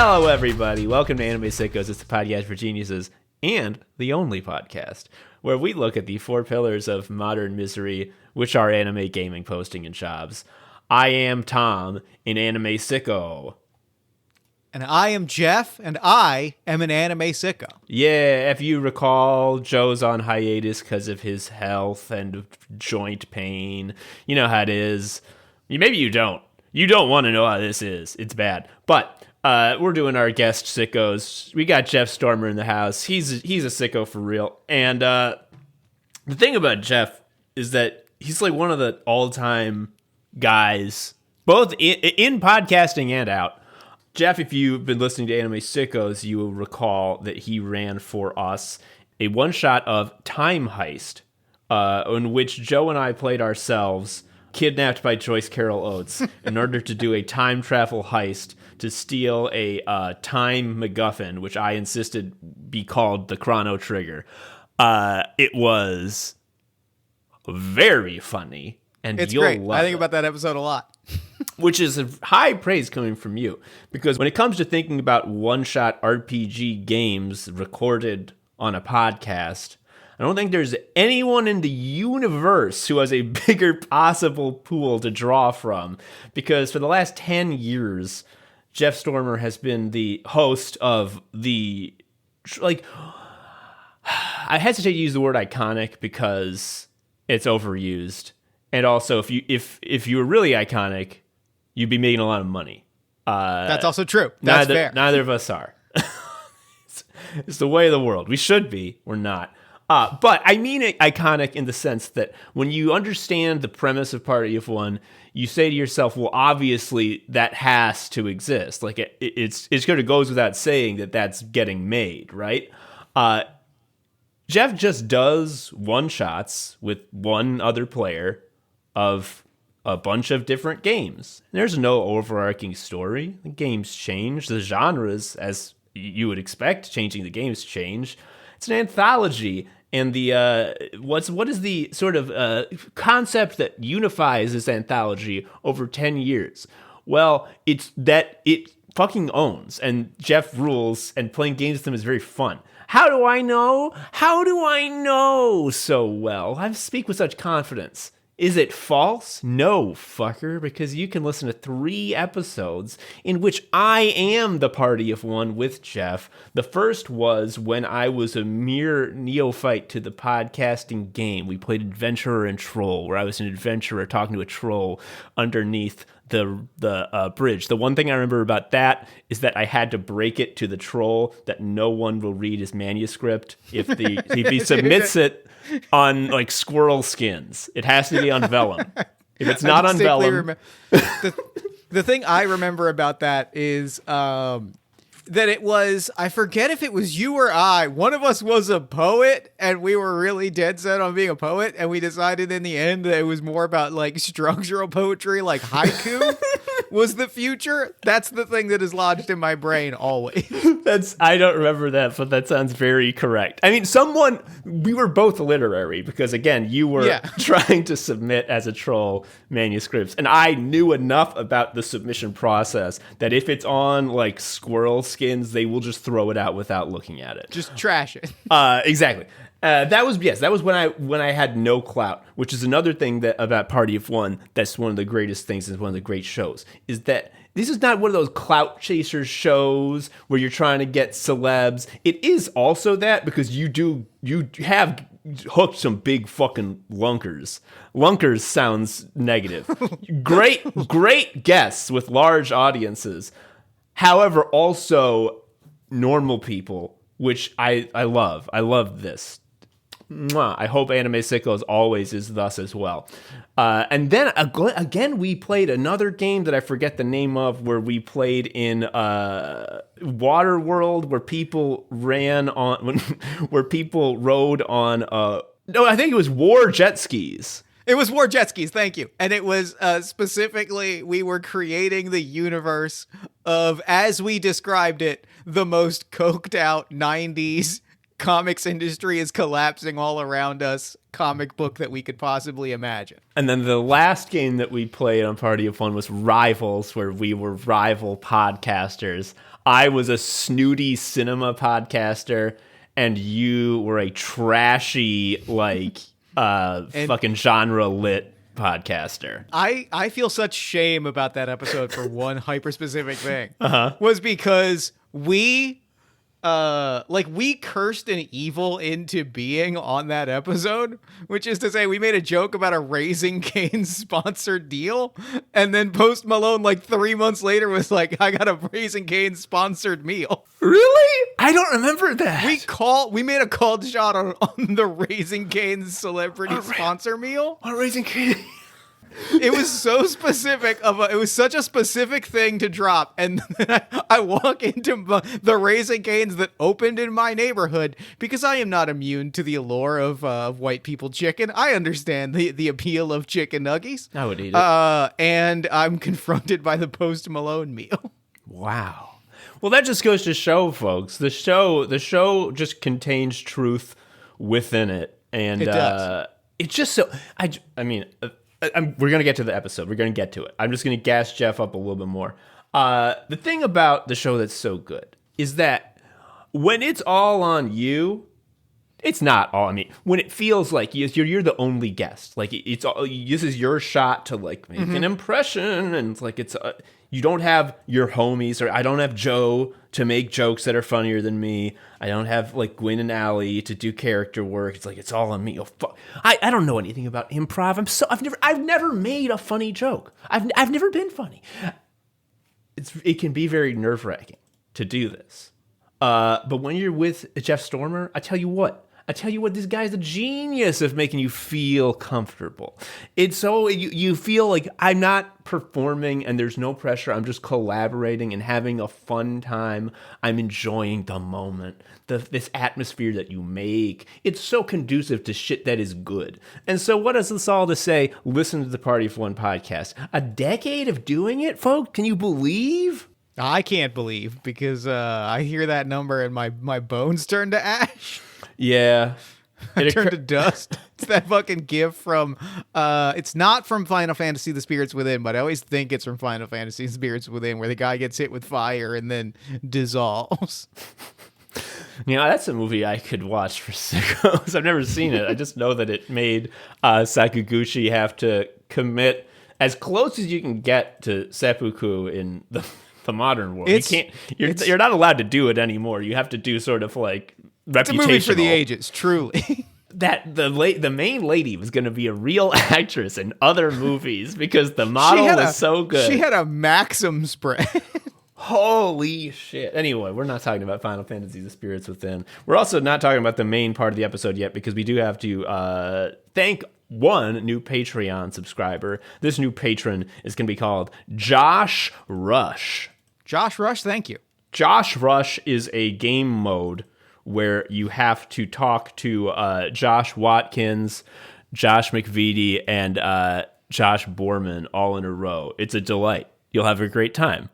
Hello, everybody. Welcome to Anime Sickos. It's the podcast for geniuses and the only podcast where we look at the four pillars of modern misery, which are anime, gaming, posting, and jobs. I am Tom, an anime sicko. And I am Jeff, and I am an anime sicko. Yeah, if you recall, Joe's on hiatus because of his health and joint pain. You know how it is. Maybe you don't. You don't want to know how this is. It's bad. But we're doing our guest sickos. We got Jeff Stormer in the house. He's a sicko for real. And the thing about Jeff is that he's like one of the all-time guys, both in podcasting and out. Jeff, if you've been listening to Anime Sickos, you will recall that he ran for us a one-shot of Time Heist, in which Joe and I played ourselves kidnapped by Joyce Carol Oates in order to do a time travel heist to steal a time MacGuffin, which I insisted be called the Chrono Trigger. It was very funny, and It's you'll great. love I think it. about that episode a lot. Which is a high praise coming from you. Because when it comes to thinking about one-shot RPG games recorded on a podcast, I don't think there's anyone in the universe who has a bigger possible pool to draw from. Because for the last 10 years, Jeff Stormer has been the host of the... I hesitate to use the word iconic because it's overused. And also, if you were really iconic, you'd be making a lot of money. That's also true. That's fair. Neither of us are. It's the way of the world. We should be. We're not. But I mean iconic in the sense that when you understand the premise of Party of One, you say to yourself, well, obviously that has to exist. Like it's kind of goes without saying that that's getting made, right? Jeff just does one-shots with one other player of a bunch of different games. There's no overarching story. The games change. The genres, as you would expect, changing the games change. It's an anthology. And the what is the sort of concept that unifies this anthology over 10 years? Well, it's that it fucking owns, and Jeff rules, and playing games with him is very fun. How do I know? How do I know so well? I speak with such confidence. Is it false? No, fucker, because you can listen to 3 episodes in which I am the Party of One with Jeff. The first was when I was a mere neophyte to the podcasting game. We played Adventurer and Troll, where I was an adventurer talking to a troll underneath the bridge. The one thing I remember about that is that I had to break it to the troll that no one will read his manuscript if he submits it on like squirrel skins. It has to be on vellum. If it's not on vellum, the thing I remember about that is that it was, I forget if it was you or I, one of us was a poet and we were really dead set on being a poet, and we decided in the end that it was more about like structural poetry, like haiku was the future. That's the thing that is lodged in my brain always. I don't remember that, but that sounds very correct. I mean, we were both literary because, again, you were trying to submit as a troll manuscripts, and I knew enough about the submission process that if it's on like squirrel skins, they will just throw it out without looking at it. Just trash it. Exactly. That was when I had no clout, which is another thing that about Party of One. That's one of the greatest things. Is one of the great shows. Is that this is not one of those clout chaser shows where you're trying to get celebs. It is also that because you have hooked some big fucking lunkers. Lunkers sounds negative. Great guests with large audiences. However, also normal people, which I love. I love this. Mwah. I hope Anime Sickos always is thus as well. And then again, we played another game that I forget the name of, where we played in Waterworld, where people where people rode on. No, I think it was War Jet Skis. It was War Jet Skis, thank you. And it was specifically, we were creating the universe of, as we described it, the most coked out 90s comics industry is collapsing all around us comic book that we could possibly imagine. And then the last game that we played on Party of Fun was Rivals, where we were rival podcasters. I was a snooty cinema podcaster and you were a trashy, like, fucking genre lit podcaster. I feel such shame about that episode for one hyper specific thing. Was because we cursed an evil into being on that episode, which is to say we made a joke about a Raising Cane's sponsored deal, and then Post Malone like 3 months later was like, I got a Raising Cane's sponsored meal. Really? I don't remember that. We made a called shot on the Raising Cane's celebrity sponsor meal. On Raising Cane. It was so specific it was such a specific thing to drop, and then I walk into the Raising Cane's that opened in my neighborhood because I am not immune to the allure of white people chicken. I understand the appeal of chicken nuggies. I would eat it. And I'm confronted by the Post Malone meal. Wow. Well, that just goes to show, folks. The show just contains truth within it, and It does. It's just so. We're going to get to the episode. We're going to get to it. I'm just going to gas Jeff up a little bit more. The thing about the show that's so good is that when it's all on you, it's not all. I mean, when it feels like you're the only guest, like it's all, this is your shot to like make an impression, and it's like you don't have your homies, or I don't have Joe to make jokes that are funnier than me. I don't have like Gwen and Allie to do character work. It's like it's all on me. Oh fuck! I don't know anything about improv. I've never made a funny joke. I've never been funny. It can be very nerve-wracking to do this. But when you're with Jeff Stormer, I tell you what, this guy's a genius of making you feel comfortable. It's so, you feel like I'm not performing and there's no pressure. I'm just collaborating and having a fun time. I'm enjoying the moment, this atmosphere that you make. It's so conducive to shit that is good. And so what is this all to say? Listen to the Party of One podcast. A decade of doing it, folks? Can you believe? I can't believe, because I hear that number and my bones turn to ash. Yeah. Turn to dust. It's that fucking gif from it's not from Final Fantasy The Spirits Within, but I always think it's from Final Fantasy The Spirits Within, where the guy gets hit with fire and then dissolves. You know, that's a movie I could watch for sickos. I've never seen it. I just know that it made Sakaguchi have to commit as close as you can get to seppuku in the modern world. You're not allowed to do it anymore. You have to do sort of like reputational. It's a movie for the ages, truly. That the main lady was going to be a real actress in other movies because the model was so good. She had a Maxim spread. Holy shit. Anyway, we're not talking about Final Fantasy The Spirits Within. We're also not talking about the main part of the episode yet because we do have to thank one new Patreon subscriber. This new patron is going to be called Josh Rush. Josh Rush, thank you. Josh Rush is a game mode where you have to talk to Josh Watkins, Josh McVitie, and Josh Borman all in a row. It's a delight. You'll have a great time.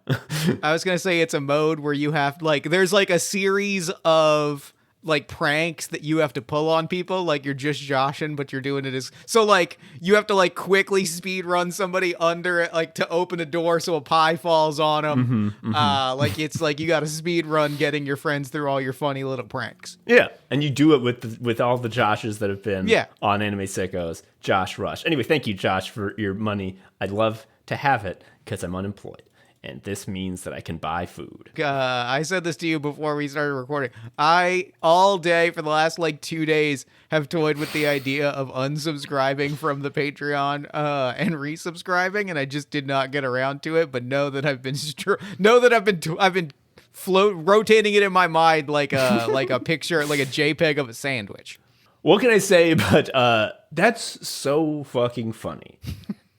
I was going to say it's a mode where you have, like, there's like a series of like pranks that you have to pull on people, like you're just joshing, but you're doing it as, so like you have to like quickly speed run somebody under it, like to open a door so a pie falls on them. Like it's like you got to speed run getting your friends through all your funny little pranks. Yeah, and you do it with all the Joshes that have been on Anime Sickos. Josh Rush. Anyway, thank you, Josh, for your money. I'd love to have it because I'm unemployed. And this means that I can buy food. I said this to you before we started recording. I, all day for the last like 2 days, have toyed with the idea of unsubscribing from the Patreon and resubscribing, and I just did not get around to it. But know that I've been rotating it in my mind like a picture, like a JPEG of a sandwich. What can I say? But that's so fucking funny.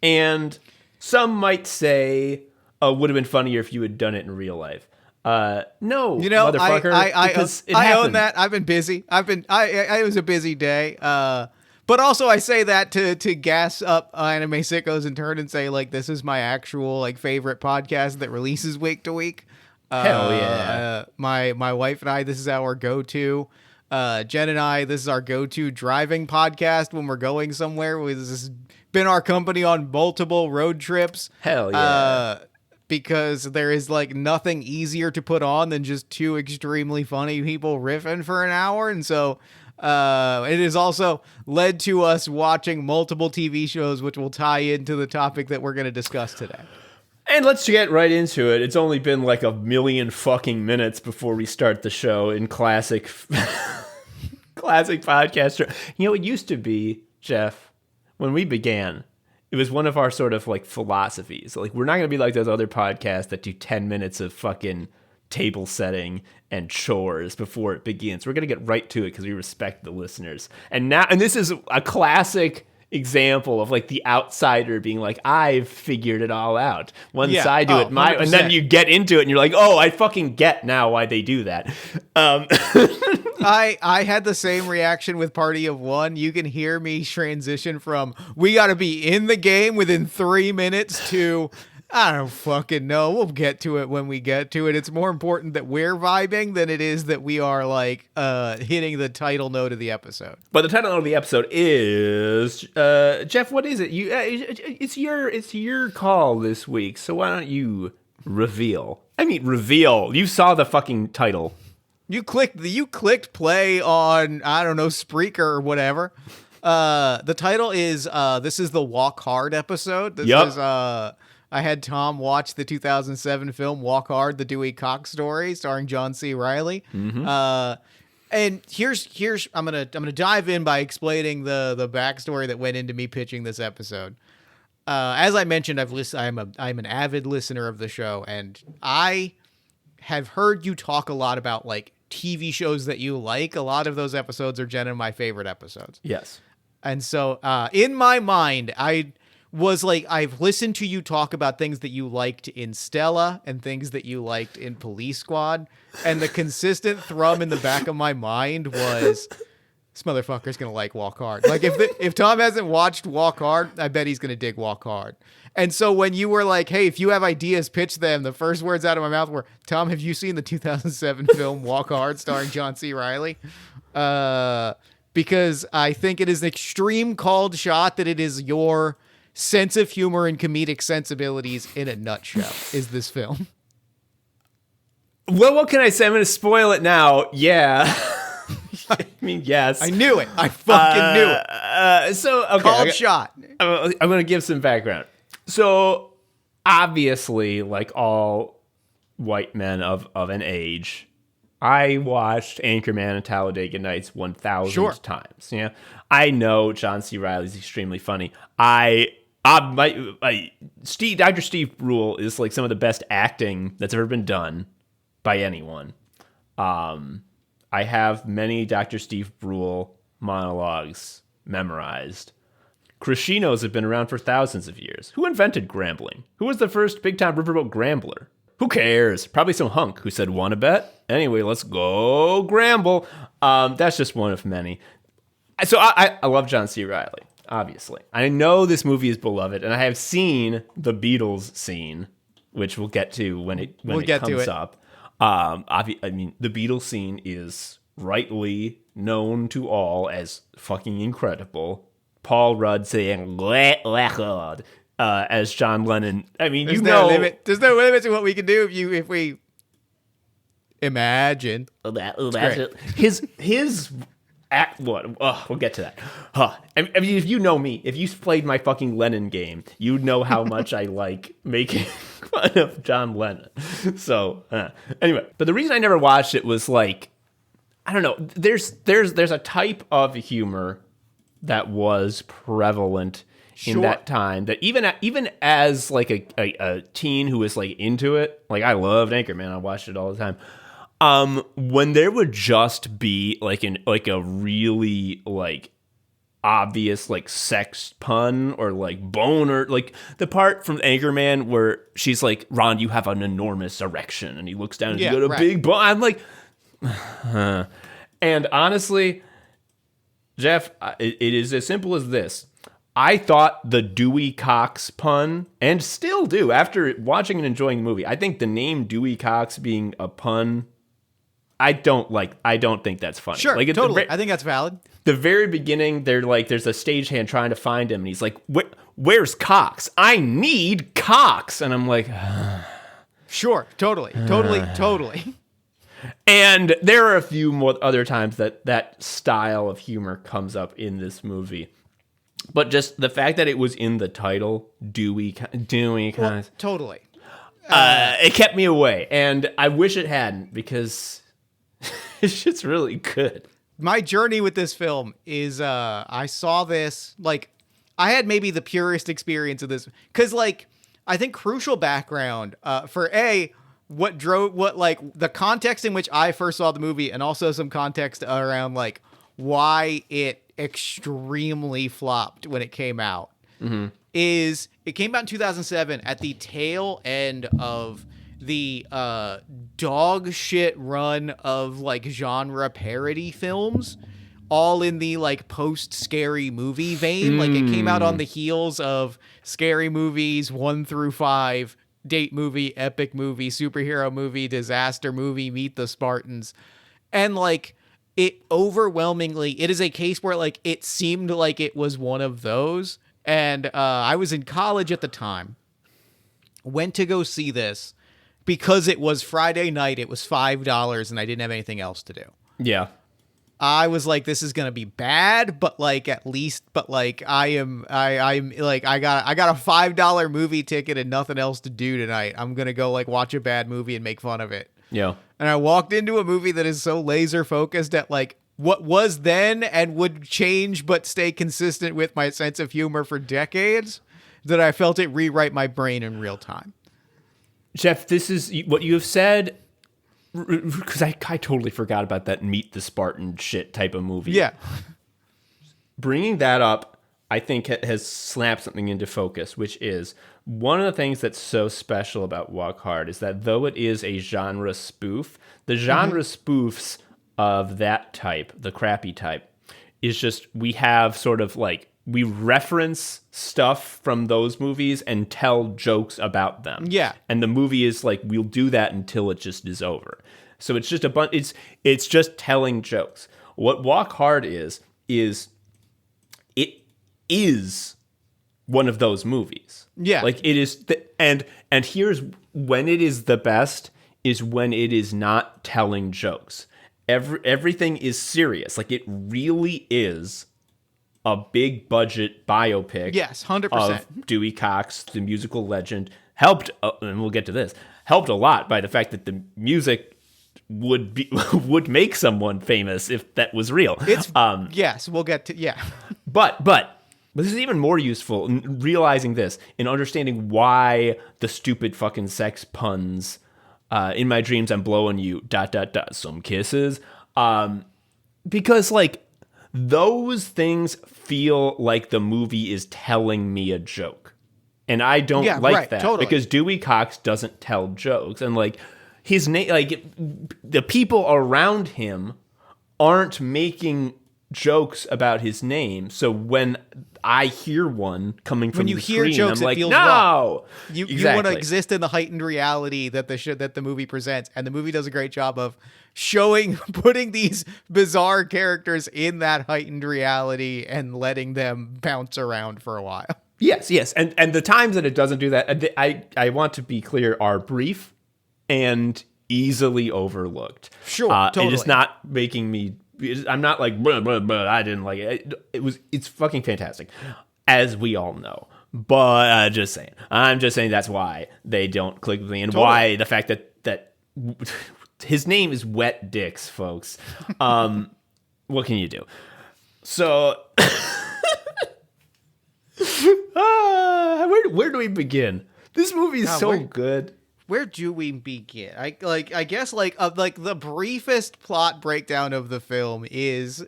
And some might say, would have been funnier if you had done it in real life. No, motherfucker. I own that. I've been busy. It was a busy day. But also I say that to gas up Anime Sickos in turn and say, like, this is my actual like favorite podcast that releases week to week. Hell yeah. My wife and I, this is our go-to. Jen and I, this is our go-to driving podcast when we're going somewhere. This has been our company on multiple road trips. Hell yeah. because there is like nothing easier to put on than just two extremely funny people riffing for an hour. And so it has also led to us watching multiple TV shows, which will tie into the topic that we're going to discuss today. And let's get right into it. It's only been like a million fucking minutes before we start the show in classic podcaster. You know, it used to be, Jeff, when we began, it was one of our sort of like philosophies. Like, we're not going to be like those other podcasts that do 10 minutes of fucking table setting and chores before it begins. We're going to get right to it because we respect the listeners. And this is a classic example of like the outsider being like, I've figured it all out. Once I do it my 100%. And then you get into it and you're like, oh, I fucking get now why they do that. I had the same reaction with Party of One. You can hear me transition from we got to be in the game within 3 minutes to I don't fucking know. We'll get to it when we get to it. It's more important that we're vibing than it is that we are like hitting the title note of the episode. But the title note of the episode is Jeff. What is it? It's your call this week. So why don't you reveal? I mean, reveal. You saw the fucking title. You clicked play on, I don't know, Spreaker or whatever. The title is this is the Walk Hard episode. This is I had Tom watch the 2007 film Walk Hard, the Dewey Cox story, starring John C. Reilly. Mm-hmm. And here's I'm gonna dive in by explaining the backstory that went into me pitching this episode. As I mentioned, I'm an avid listener of the show, and I have heard you talk a lot about like TV shows that you like. A lot of those episodes are Jen and my favorite episodes. Yes. And so in my mind, I was like, I've listened to you talk about things that you liked in Stella and things that you liked in Police Squad. And the consistent thrum in the back of my mind was, this motherfucker's going to like Walk Hard. Like if Tom hasn't watched Walk Hard, I bet he's going to dig Walk Hard. And so when you were like, hey, if you have ideas, pitch them, the first words out of my mouth were, Tom, have you seen the 2007 film Walk Hard starring John C. Reilly? Because I think it is an extreme called shot that it is your sense of humor and comedic sensibilities in a nutshell is this film. Well, what can I say? I'm going to spoil it now. Yeah. I mean, yes. I knew it. I fucking knew it. Okay, called shot. I'm going to give some background. So, obviously, like all white men of an age, I watched Anchorman and Talladega Nights 1,000 times. Yeah, I know John C. Reilly's extremely funny. Dr. Steve Brule is like some of the best acting that's ever been done by anyone. I have many Dr. Steve Brule monologues memorized. Crescinos have been around for thousands of years. Who invented grambling? Who was the first big-time riverboat grambler? Who cares? Probably some hunk who said, "Want to bet?" Anyway, let's go gramble. That's just one of many. So I love John C. Reilly. Obviously, I know this movie is beloved, and I have seen the Beatles scene, which we'll get to when it comes up. I mean, the Beatles scene is rightly known to all as fucking incredible. Paul Rudd saying "record" as John Lennon. I mean, there's no limit to what we can do if we imagine. His act, what? We'll get to that. I mean, if you know me, if you played my fucking Lennon game, you know how much I like making fun of John Lennon. So anyway, but the reason I never watched it was like, I don't know. There's a type of humor that was prevalent in that time that even as like a teen who was like into it, like I loved Anchorman, I watched it all the time. When there would just be like a really like obvious like sex pun or like boner, like the part from Anchorman where she's like, "Ron, you have an enormous erection," and he looks down and he's got a big bone. I'm like, and honestly, Jeff, it is as simple as this. I thought the Dewey Cox pun, and still do after watching and enjoying the movie, I think the name Dewey Cox being a pun, I don't think that's funny. Sure, like totally. I think that's valid. The very beginning, they're like, there's a stagehand trying to find him, and he's like, "Where's Cox? I need Cox." And I'm like, Sure, totally. And there are a few more other times that style of humor comes up in this movie. But just the fact that it was in the title, Dewey Well, totally. it kept me away. And I wish it hadn't, because it's shit's really good. My journey with this film is I saw this, like, I had maybe the purest experience of this, because, like, I think crucial background for what the context in which I first saw the movie, and also some context around like why it extremely flopped when it came out. Is it came out in 2007 at the tail end of the dog shit run of like genre parody films, all in the like post scary movie vein. Like it came out on the heels of Scary Movies 1 through 5, date movie, epic movie, superhero movie, disaster movie, Meet the Spartans. And like it is a case where like it seemed like it was one of those. And I was in college at the time, went to go see this because it was Friday night. It was $5 and I didn't have anything else to do. Yeah. I was like, this is gonna be bad, but like at least, but like I'm like I got a $5 movie ticket and nothing else to do tonight. I'm gonna go like watch a bad movie and make fun of it. Yeah. And I walked into a movie that is so laser focused at like what was then and would change but stay consistent with my sense of humor for decades, that I felt it rewrite my brain in real time. Jeff, this is what you have said, because I totally forgot about that Meet the Spartan shit type of movie. Yeah. Bringing that up, I think, has slapped something into focus, which is one of the things that's so special about Walk Hard is that though it is a genre spoof, the genre spoofs of that type, the crappy type, is just we have sort of like we reference stuff from those movies and tell jokes about them. Yeah. And the movie is like, we'll do that until it just is over. So it's just a bunch, it's just telling jokes. What Walk Hard is it is one of those movies. Yeah. Like it is, and here's when it is the best is when it is not telling jokes. Everything is serious. Like it really is a big budget biopic. Yes, 100%. Of Dewey Cox, the musical legend, helped, and we'll get to this, helped a lot by the fact that the music would make someone famous if that was real. It's yes, we'll get to But this is even more useful in realizing this, in understanding why the stupid fucking sex puns. In my dreams, I'm blowing you, ... some kisses. Because, like, those things feel like the movie is telling me a joke. And I don't like that. Totally. Because Dewey Cox doesn't tell jokes. And, like, his name, like, the people around him aren't making jokes about his name. So when I hear one coming from the screen, jokes, I'm like, feels no. wrong. You Exactly. want to exist in the heightened reality that the movie presents, and the movie does a great job of putting these bizarre characters in that heightened reality and letting them bounce around for a while. Yes. And the times that it doesn't do that, I want to be clear, are brief and easily overlooked. Sure, It is totally. not making me... I'm not like, blah, blah, blah, I didn't like it. It's fucking fantastic, as we all know. But I'm just saying that's why they don't click with me, and why the fact that his name is Wet Dicks, folks. What can you do? So, where do we begin? This movie is so good. Where do we begin? I guess the briefest plot breakdown of the film is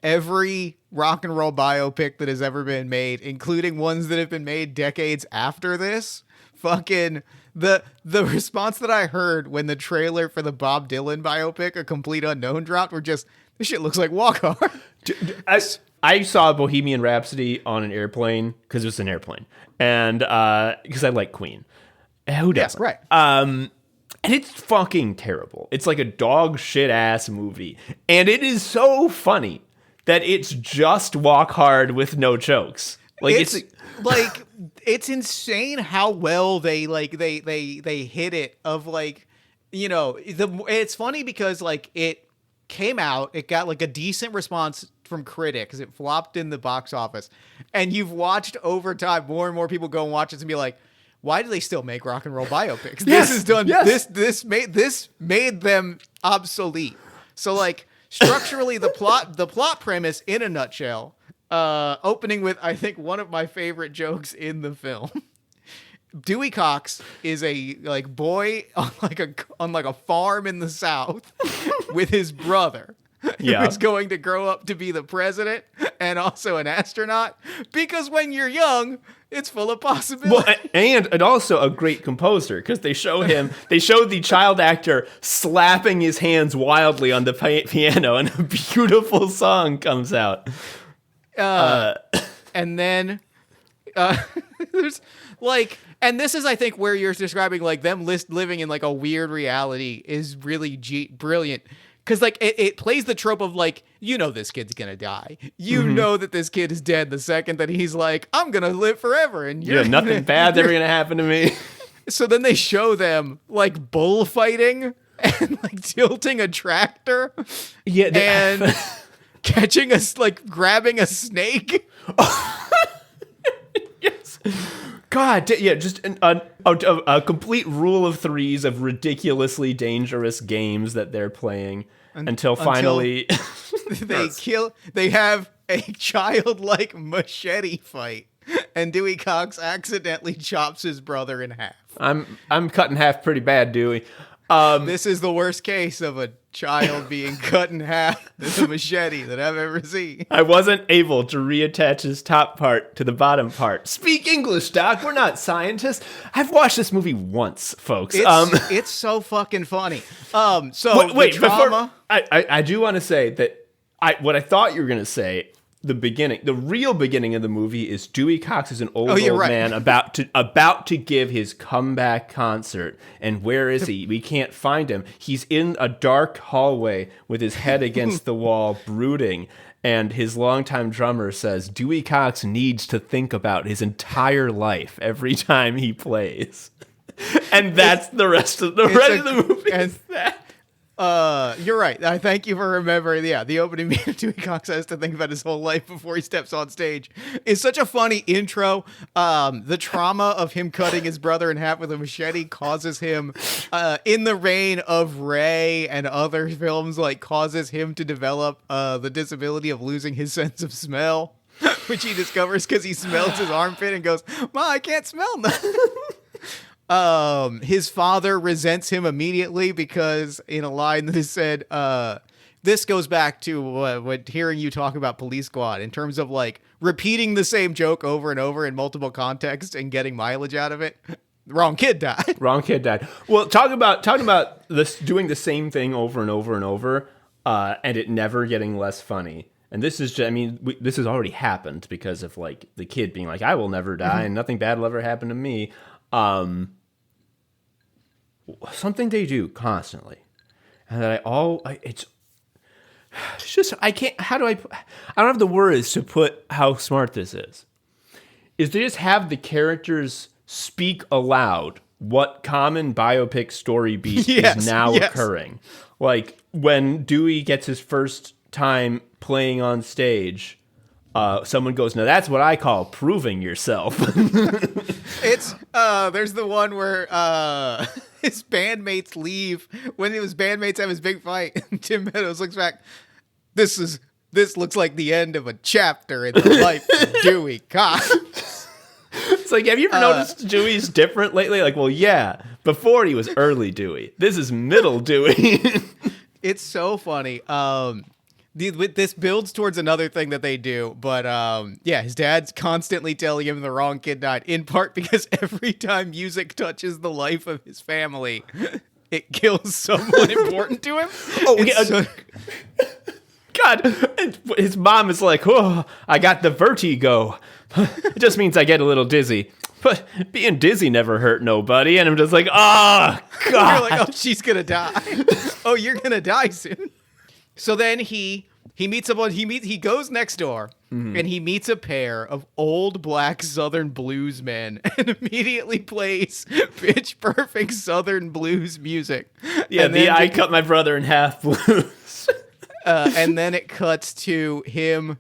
every rock and roll biopic that has ever been made, including ones that have been made decades after this. Fucking the response that I heard when the trailer for the Bob Dylan biopic, A Complete Unknown, dropped were just, this shit looks like Walk Hard. I saw Bohemian Rhapsody on an airplane because it was an airplane, and because I like Queen. Who doesn't? Yeah, right. And it's fucking terrible. It's like a dog shit ass movie. And it is so funny that it's just Walk Hard with no jokes. Like it's insane how well they hit it of like, it's funny because like it came out, it got like a decent response from critics, it flopped in the box office, and you've watched over time more and more people go and watch it and be like, why do they still make rock and roll biopics? Yes, this is done. yes. This made them obsolete. So like structurally, the plot premise in a nutshell, opening with I think one of my favorite jokes in the film. Dewey Cox is a like boy on a farm in the South with his brother. Yeah. Who's going to grow up to be the president and also an astronaut, because when you're young, it's full of possibilities. Well, and also a great composer, because they show the child actor slapping his hands wildly on the piano, and a beautiful song comes out. And then there's like, and this is I think where you're describing like them living in like a weird reality is really brilliant. Because, like, it plays the trope of, like, this kid's going to die. You know that this kid is dead the second that he's like, I'm going to live forever. And nothing bad's ever going to happen to me. So then they show them, like, bullfighting and, like, tilting a tractor. Yeah. And catching grabbing a snake. Yes. God, yeah, just a complete rule of threes of ridiculously dangerous games that they're playing until finally they have a childlike machete fight, and Dewey Cox accidentally chops his brother in half. I'm cut in half pretty bad, Dewey. This is the worst case of a child being cut in half with a machete that I've ever seen. I wasn't able to reattach his top part to the bottom part. Speak English, Doc. We're not scientists. I've watched this movie once, folks. It's so fucking funny. Wait, before I do want to say that what I thought you were going to say. The real beginning of the movie is Dewey Cox is an old man about to give his comeback concert. And where is he? We can't find him. He's in a dark hallway with his head against the wall, brooding. And his longtime drummer says Dewey Cox needs to think about his entire life every time he plays. And that's the rest of the movie. And that. You're right. I thank you for remembering. Yeah, the opening minute Dewey Cox has to think about his whole life before he steps on stage. It's such a funny intro. The trauma of him cutting his brother in half with a machete causes him, in the reign of Ray and other films, like causes him to develop the disability of losing his sense of smell, which he discovers because he smells his armpit and goes, "Ma, I can't smell nothing." His father resents him immediately because in a line that is said, this goes back to what hearing you talk about Police Squad in terms of like repeating the same joke over and over in multiple contexts and getting mileage out of it. Wrong kid died. Wrong kid died. Well, talking about this doing the same thing over and over and over, and it never getting less funny. And this is just, this has already happened because of like the kid being like, I will never die and nothing bad will ever happen to me. Something they do constantly, and that it's just I can't. I don't have the words to put how smart this is. Is they just have the characters speak aloud what common biopic story beat is now occurring. Like when Dewey gets his first time playing on stage. Someone goes, now that's what I call proving yourself. It's there's the one where his bandmates leave when his bandmates have his big fight. And Tim Meadows looks back. This looks like the end of a chapter in the life of Dewey Cox. It's like, have you ever noticed Dewey's different lately? Like, well, yeah. Before he was early Dewey. This is middle Dewey. It's so funny. This builds towards another thing that they do, but his dad's constantly telling him the wrong kid died, in part because every time music touches the life of his family, it kills someone important to him. Oh, yeah. God, and his mom is like, oh, I got the vertigo. It just means I get a little dizzy. But being dizzy never hurt nobody. And I'm just like, oh, God. You're like, oh, she's going to die. Oh, you're going to die soon. So then he meets someone. He goes next door and he meets a pair of old black Southern blues men and immediately plays pitch perfect Southern blues music. Yeah, and I cut my brother in half blues. and then it cuts to him.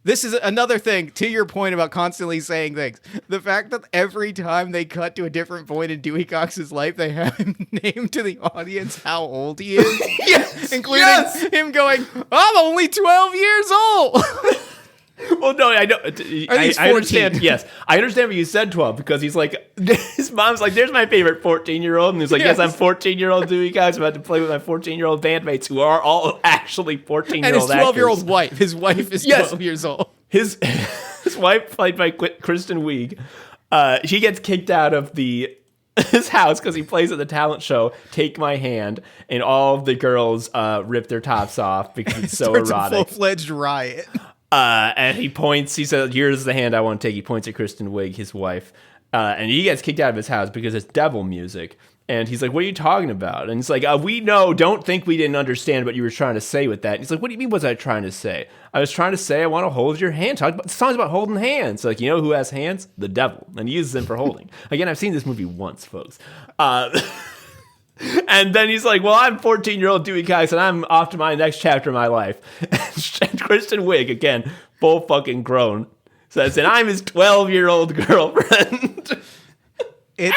This is another thing, to your point about constantly saying things. The fact that every time they cut to a different point in Dewey Cox's life, they have him name to the audience how old he is. Yes, including him going, I'm only 12 years old. Well, no, I know. I 14. understand. Yes, I understand what you said 12 because he's like, his mom's like, there's my favorite 14-year-old. And he's like, yes, I'm 14-year-old Dewey Cox. I'm about to play with my 14-year-old bandmates who are all actually 14-year-old And his actors. 12-year-old wife. His wife is 12 years old. His wife, played by Kristen Wiig, she gets kicked out of his house because he plays at the talent show Take My Hand, and all of the girls rip their tops off because it's so erotic. A full-fledged riot. And he says, here's the hand I want to take. He points at Kristen Wiig, his wife. And he gets kicked out of his house because it's devil music. And he's like, what are you talking about? And it's like, we know, don't think we didn't understand what you were trying to say with that. And he's like, what do you mean, what was I trying to say? I was trying to say I want to hold your hand. The song's about holding hands. Like, you know who has hands? The devil. And he uses them for holding. Again, I've seen this movie once, folks. And then he's like, well, I'm 14-year-old Dewey Cox, and I'm off to my next chapter of my life. And Kristen Wiig, again, full fucking grown, says, and I'm his 12-year-old girlfriend. It's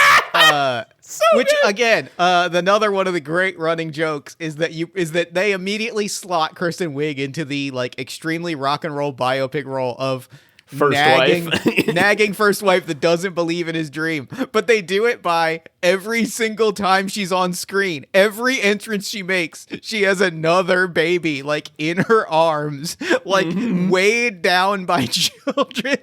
So which good. again, another one of the great running jokes is that they immediately slot Kristen Wiig into the like extremely rock and roll biopic role of nagging first wife that doesn't believe in his dream. But they do it by every single time she's on screen, every entrance she makes, she has another baby like in her arms, like weighed down by children.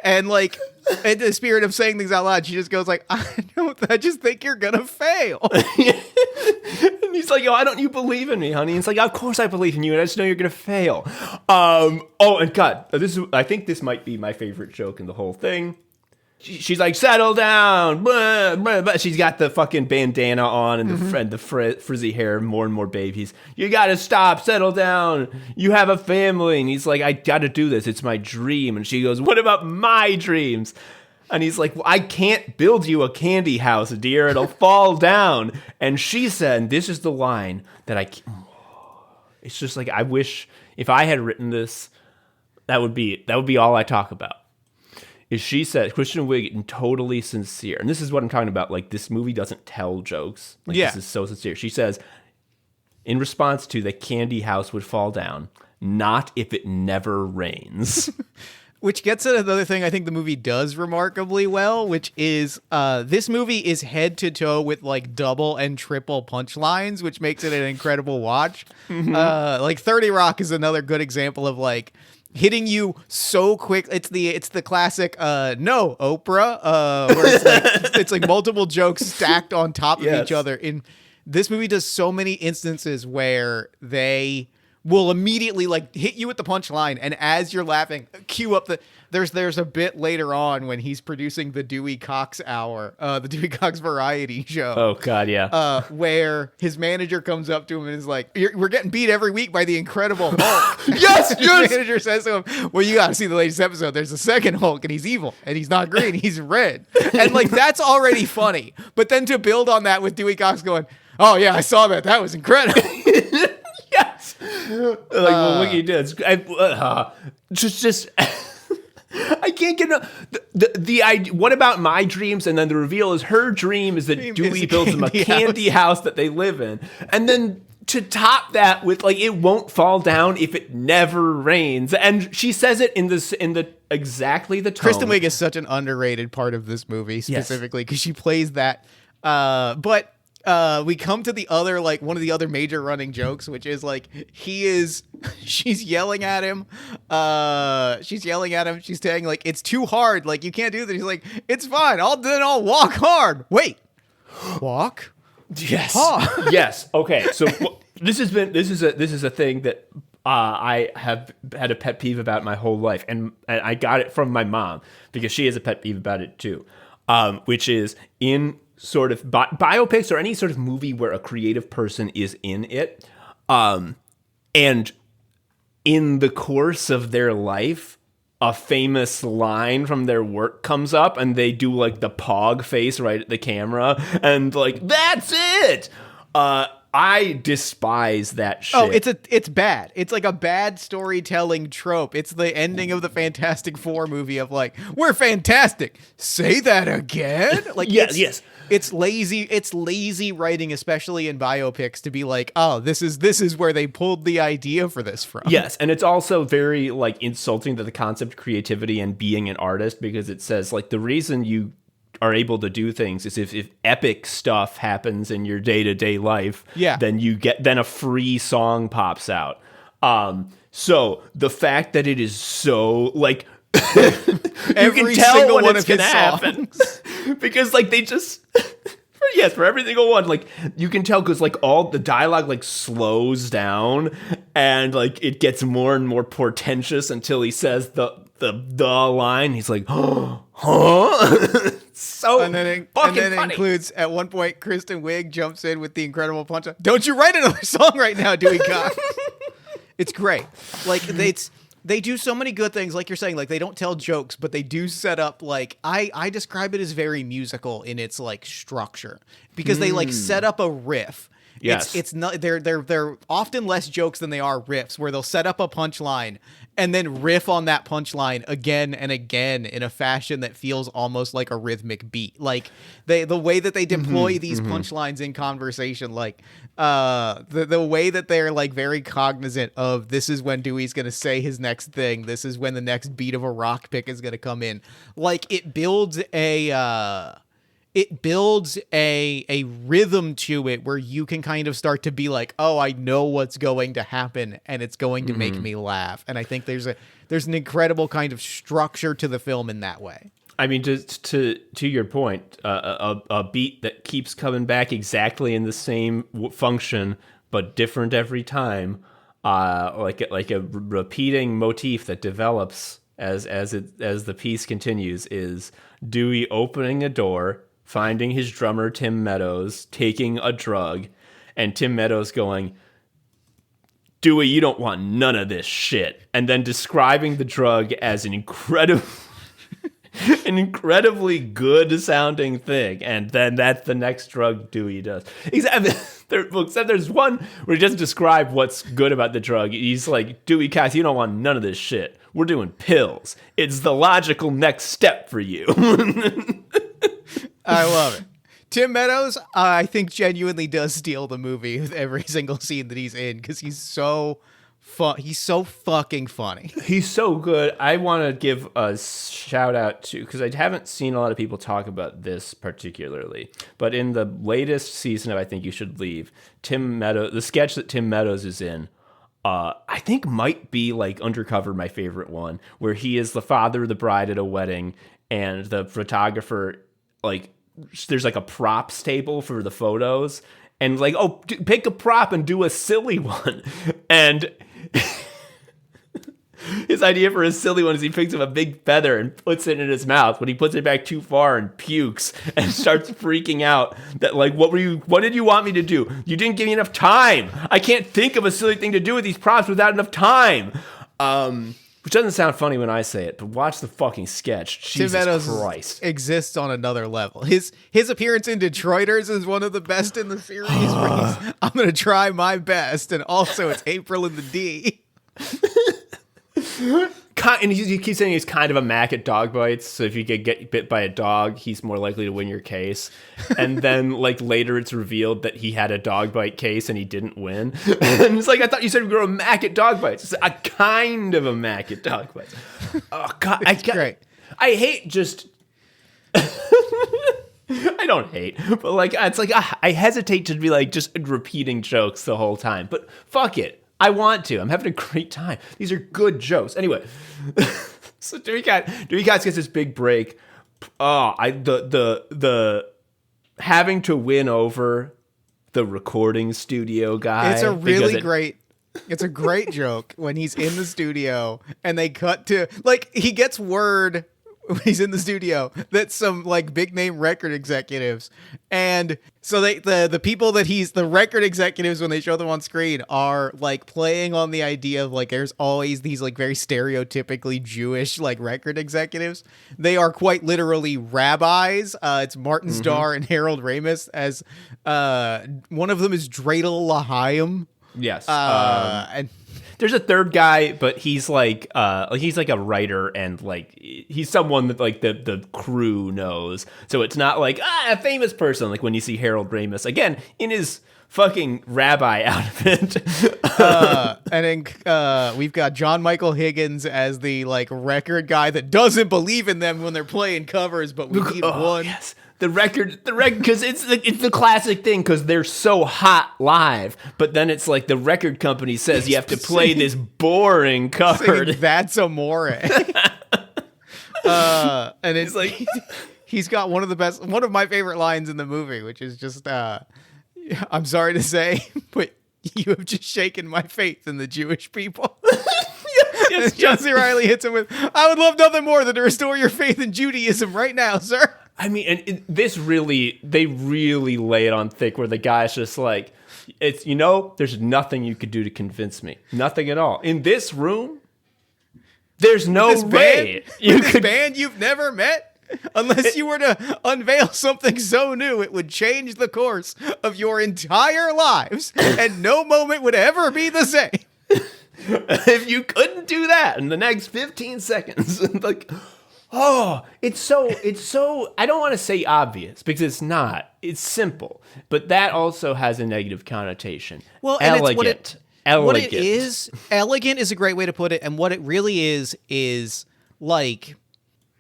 And like in the spirit of saying things out loud, she just goes like, I just think you're gonna fail. And he's like, why don't you believe in me, honey? And it's like, of course I believe in you, and I just know you're gonna fail. And God, I think this might be my favorite joke in the whole thing. She's like, settle down. Blah, blah, blah. She's got the fucking bandana on and the frizzy hair, more and more babies. You gotta stop, settle down. You have a family. And he's like, I gotta do this. It's my dream. And she goes, what about my dreams? And he's like, well, I can't build you a candy house, dear. It'll fall down. And she said, and this is the line that it's just like, I wish if I had written this, that would be all I talk about. Is she said, Kristen Wiig, and totally sincere, and this is what I'm talking about, like, this movie doesn't tell jokes. Like, This is so sincere. She says, in response to the candy house would fall down, not if it never rains. Which gets at another thing I think the movie does remarkably well, which is this movie is head to toe with like double and triple punchlines, which makes it an incredible watch. Like 30 Rock is another good example of like hitting you so quick. It's the classic no Oprah where it's like multiple jokes stacked on top of each other. In this movie does so many instances where they will immediately like hit you with the punchline, and as you're laughing, cue up there's a bit later on when he's producing the Dewey Cox Hour, the Dewey Cox variety show. Oh God, yeah. Where his manager comes up to him and is like, "We're getting beat every week by the Incredible Hulk." Yes. His manager says to him, "Well, you got to see the latest episode. There's a second Hulk, and he's evil, and he's not green, he's red." And like that's already funny, but then to build on that with Dewey Cox going, "Oh yeah, I saw that. That was incredible." Yes. Like, well, what you did? Just. I can't get the idea. What about my dreams? And then the reveal is her dream is that Dewey builds them a candy house that they live in, and then to top that with like it won't fall down if it never rains. And she says it in the exactly the tone. Kristen Wiig is such an underrated part of this movie specifically because she plays that. But we come to the other, like one of the other major running jokes, which is like she's yelling at him. She's saying like, it's too hard. Like you can't do that. He's like, it's fine. I'll walk hard. Wait, walk? Yes. Yes. Okay. So this is a thing that I have had a pet peeve about my whole life. And I got it from my mom because she has a pet peeve about it too. Which is in sort of biopics or any sort of movie where a creative person is in it, and in the course of their life, a famous line from their work comes up and they do like the pog face right at the camera and like, that's it. I despise that shit. Oh, it's bad. It's like a bad storytelling trope. It's the ending of the Fantastic Four movie of like, we're fantastic. Say that again? Like, yes. It's lazy. It's lazy writing, especially in biopics, to be like, oh, this is where they pulled the idea for this from. Yes, and it's also very like insulting to the concept of creativity and being an artist, because it says like the reason you are able to do things is if epic stuff happens in your day-to-day life, then a free song pops out. So the fact that it is so like every single one of his songs, because like they just for every single one, like you can tell because like all the dialogue like slows down and like it gets more and more portentous until he says the line. He's like, huh? So and then it funny. includes at one point Kristen Wiig jumps in with the incredible punch. Don't you write another song right now, Dewey Cox? It's great. Like they do so many good things, like you're saying, like they don't tell jokes, but they do set up like I describe it as very musical in its like structure because they like set up a riff. Yes. It's not they're often less jokes than they are riffs, where they'll set up a punchline and then riff on that punchline again and again in a fashion that feels almost like a rhythmic beat. Like the way that they deploy these punchlines in conversation, like the way that they're like very cognizant of this is when Dewey's gonna say his next thing, this is when the next beat of a rock pick is gonna come in. Like it builds a rhythm to it where you can kind of start to be like, oh, I know what's going to happen and it's going to make me laugh. And I think there's an incredible kind of structure to the film in that way. I mean, to your point, a beat that keeps coming back exactly in the same function but different every time, like a repeating motif that develops as the piece continues, is Dewey opening a door, finding his drummer, Tim Meadows, taking a drug, and Tim Meadows going, Dewey, you don't want none of this shit. And then describing the drug as an incredibly good sounding thing. And then that's the next drug Dewey does. Except there's one where he doesn't describe what's good about the drug. He's like, Dewey Cox, you don't want none of this shit. We're doing pills. It's the logical next step for you. I love it. Tim Meadows, I think genuinely does steal the movie with every single scene that he's in because he's so fucking funny. He's so good. I want to give a shout out to, because I haven't seen a lot of people talk about this particularly, but in the latest season of I Think You Should Leave, Tim Meadows, the sketch that Tim Meadows is in, I think might be like Undercover my favorite one, where he is the father of the bride at a wedding and the photographer, like there's like a props table for the photos and like, oh, pick a prop and do a silly one. And his idea for a silly one is he picks up a big feather and puts it in his mouth, but he puts it back too far and pukes and starts freaking out that like, what did you want me to do? You didn't give me enough time. I can't think of a silly thing to do with these props without enough time. Which doesn't sound funny when I say it, but watch the fucking sketch. Jesus Tim Meadows Christ. Exists on another level. His appearance in Detroiters is one of the best in the series. Where I'm going to try my best, and also it's April in the D. And you keep saying he's kind of a Mac at dog bites, so if you get bit by a dog, he's more likely to win your case. And then, like, later it's revealed that he had a dog bite case and he didn't win. And it's like, I thought you said we were a Mac at dog bites. It's a kind of a Mac at dog bites. Oh, God. Great. I hate just... I don't hate, but, like, it's like, I hesitate to be, like, just repeating jokes the whole time. But fuck it. I want to. I'm having a great time. These are good jokes. Anyway, so Dewey Cox gets this big break. The having to win over the recording studio guy. It's a great joke when he's in the studio and they cut to, like, he gets word he's in the studio that some like big name record executives, and so the people that he's the record executives, when they show them on screen, are like playing on the idea of like there's always these like very stereotypically Jewish like record executives. They are quite literally rabbis. It's Martin Starr and Harold Ramis as one of them is Dreidel Lahayim. Yes. And there's a third guy, but he's like a writer, and like he's someone that like the crew knows. So it's not like a famous person like when you see Harold Ramis again in his fucking rabbi outfit. And then we've got John Michael Higgins as the like record guy that doesn't believe in them when they're playing covers, but we need one. Yes. The record, because it's the classic thing, because they're so hot live, but then it's like the record company says you have to play this boring cover. That's Amore. And it's like he's got one of my favorite lines in the movie, which is just, I'm sorry to say, but you have just shaken my faith in the Jewish people. Yes, John C. Reilly hits him with, I would love nothing more than to restore your faith in Judaism right now, sir. I mean, and they really lay it on thick, where the guy's just like, it's, there's nothing you could do to convince me. Nothing at all. In this room, there's no way. Band you've never met? Unless you were to unveil something so new, it would change the course of your entire lives, and no moment would ever be the same. If you couldn't do that in the next 15 seconds, like... Oh, it's so, I don't want to say obvious, because it's not. It's simple. But that also has a negative connotation. Well, elegant. Elegant is a great way to put it. And what it really is like,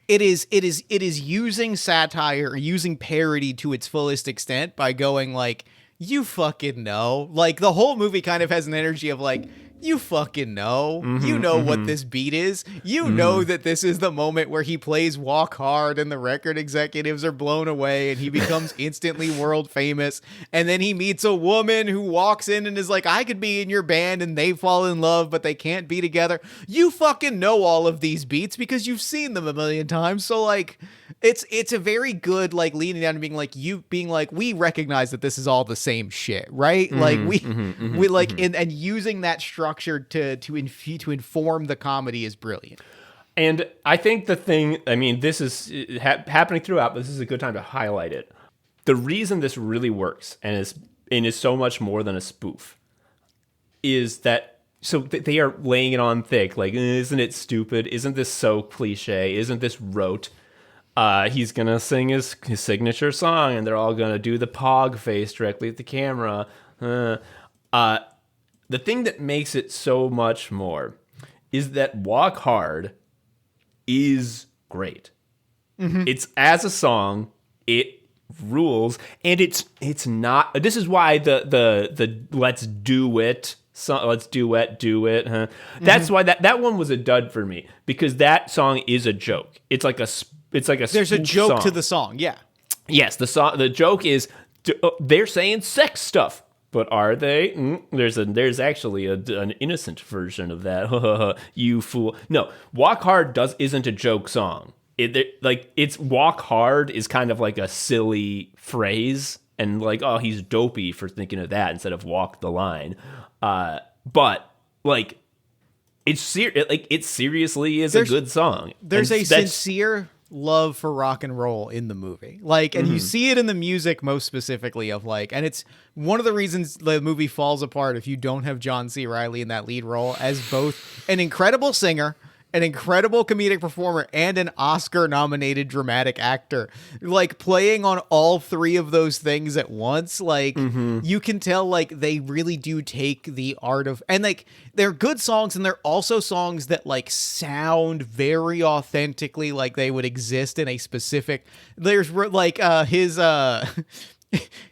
it is using satire or using parody to its fullest extent by going like, you fucking know. Like, the whole movie kind of has an energy of like, you fucking know. You know what this beat is. You know that this is the moment where he plays Walk Hard and the record executives are blown away and he becomes instantly world famous. And then he meets a woman who walks in and is like, I could be in your band, and they fall in love, but they can't be together. You fucking know all of these beats because you've seen them a million times. So like, it's a very good like leaning down to being like, we recognize that this is all the same shit, right? Like we like and using that structure to inform the comedy is brilliant. And I think the thing, I mean, this is happening throughout, but this is a good time to highlight it. The reason this really works and is so much more than a spoof is that they are laying it on thick. Like, isn't it stupid? Isn't this so cliche? Isn't this rote? He's going to sing his signature song, and they're all going to do the pog face directly at the camera. The thing that makes it so much more is that Walk Hard is great. It's as a song, it rules, and it's not. This is why the let's do it. So, let's duet, do it. Huh? That's why that one was a dud for me, because that song is a joke. It's like a there's a joke song to the song. Yeah. Yes, the joke is they're saying sex stuff, but are they? There's actually an innocent version of that. You fool! No, Walk Hard isn't a joke song. It's Walk Hard is kind of like a silly phrase, and like, oh, he's dopey for thinking of that instead of walk the line. But like, it seriously is a good song. There's a sincere love for rock and roll in the movie, like, and you see it in the music most specifically of like, and it's one of the reasons the movie falls apart if you don't have John C. Reilly in that lead role as both an incredible singer, an incredible comedic performer, and an Oscar-nominated dramatic actor. Like, playing on all three of those things at once, like, you can tell, like, they really do take the art of... And, like, they're good songs, and they're also songs that, like, sound very authentically like they would exist in a specific... There's, like, his...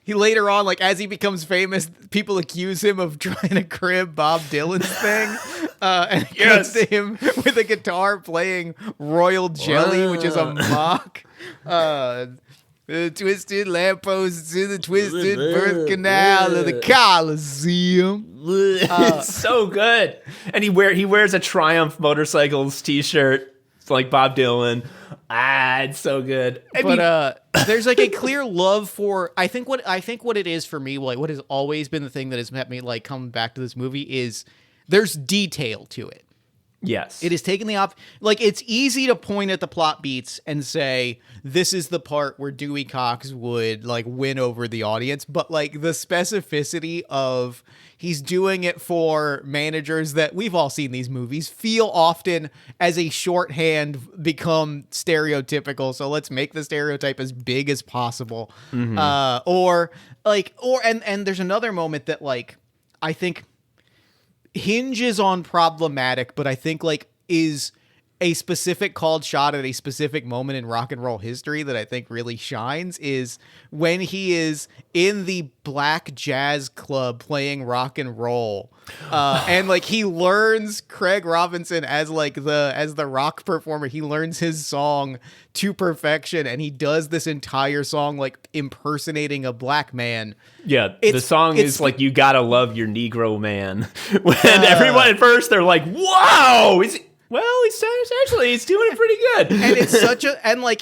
He later on, like, as he becomes famous, people accuse him of trying to crib Bob Dylan's thing. And it cuts to him with a guitar playing Royal Jelly, which is a mock. The twisted lampposts in the twisted birth canal of the Coliseum. It's so good. And he wears a Triumph Motorcycles t-shirt. like Bob Dylan. It's so good. There's like a clear love for. I think what it is for me, like what has always been the thing that has met me like come back to this movie is there's detail to it. Yes. It is taking the like it's easy to point at the plot beats and say this is the part where Dewey Cox would like win over the audience, but like the specificity of he's doing it for managers that we've all seen these movies feel often as a shorthand become stereotypical, so let's make the stereotype as big as possible. And there's another moment that like I think hinges on problematic, but I think like is a specific called shot at a specific moment in rock and roll history that I think really shines is when he is in the black jazz club playing rock and roll. And like he learns Craig Robinson as the rock performer. He learns his song to perfection and he does this entire song like impersonating a black man. Yeah, the song is like "You Gotta Love Your Negro Man." When everyone at first they're like, "Wow, he's doing it pretty good." And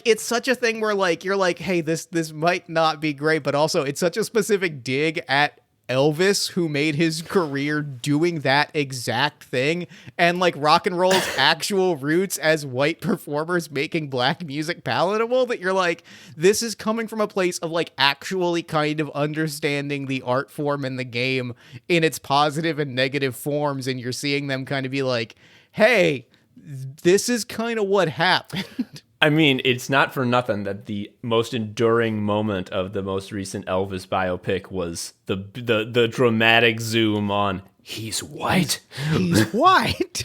it's such a thing where like you're like, "Hey, this might not be great," but also it's such a specific dig at Elvis, who made his career doing that exact thing, and like rock and roll's actual roots as white performers making black music palatable, that you're like, this is coming from a place of like actually kind of understanding the art form and the game in its positive and negative forms, and you're seeing them kind of be like, hey, this is kind of what happened. I mean, it's not for nothing that the most enduring moment of the most recent Elvis biopic was the dramatic zoom on he's white. He's white.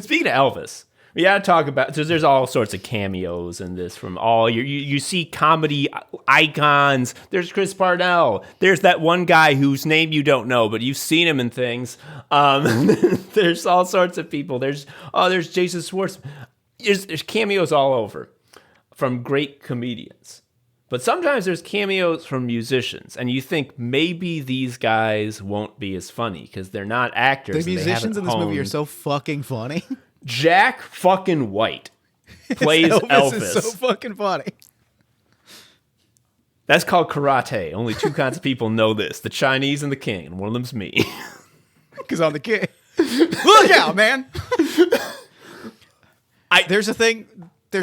Speaking of Elvis, we gotta talk about, so there's all sorts of cameos in this from all you see comedy icons. There's Chris Parnell. There's that one guy whose name you don't know, but you've seen him in things. There's all sorts of people. There's Jason Schwartzman. There's cameos all over from great comedians. But sometimes there's cameos from musicians, and you think maybe these guys won't be as funny because they're not actors. The musicians in this movie are so fucking funny. Jack fucking White plays Elvis. Is so fucking funny. That's called karate. Only two kinds of people know this: the Chinese and the king, and one of them's me. Because I'm the king. Look out, man. There's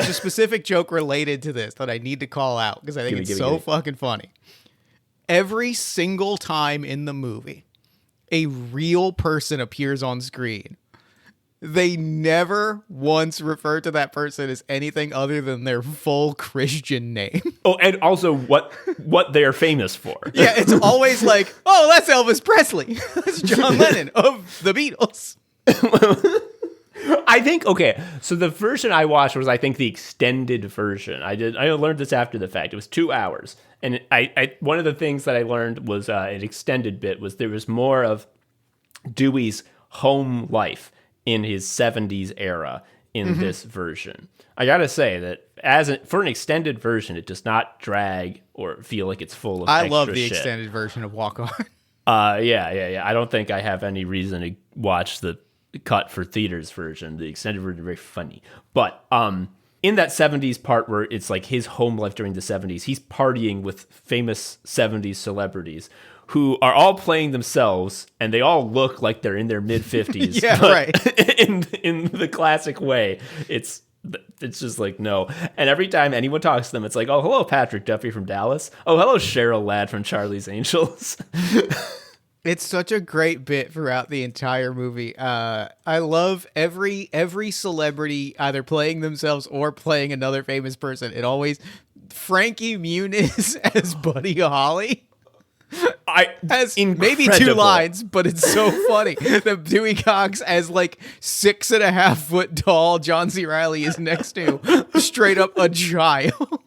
a specific joke related to this that I need to call out because I think it's so fucking funny. Every single time in the movie a real person appears on screen, they never once refer to that person as anything other than their full Christian name. Oh, and also what they are famous for. Yeah, it's always like, oh, that's Elvis Presley. That's John Lennon of the Beatles. I think, okay, so the version I watched was, I think, the extended version. I learned this after the fact. It was 2 hours. And I one of the things that I learned was an extended bit was there was more of Dewey's home life in his 70s era in this version. I gotta say that for an extended version, it does not drag or feel like it's full of extra love the shit. Extended version of Walk On. Yeah. I don't think I have any reason to watch the cut for theaters version. The extended version is very funny. But in that 70s part where it's like his home life during the 70s, he's partying with famous 70s celebrities who are all playing themselves, and they all look like they're in their mid-50s. Yeah, right. In the classic way. It's just like, no. And every time anyone talks to them, it's like, oh, hello, Patrick Duffy from Dallas. Oh, hello, Cheryl Ladd from Charlie's Angels. It's such a great bit throughout the entire movie. I love every celebrity either playing themselves or playing another famous person. It always Frankie Muniz as Buddy Holly. As maybe 2 lines, but it's so funny. The Dewey Cox as like 6.5 foot tall John C. Reilly is next to straight up a child.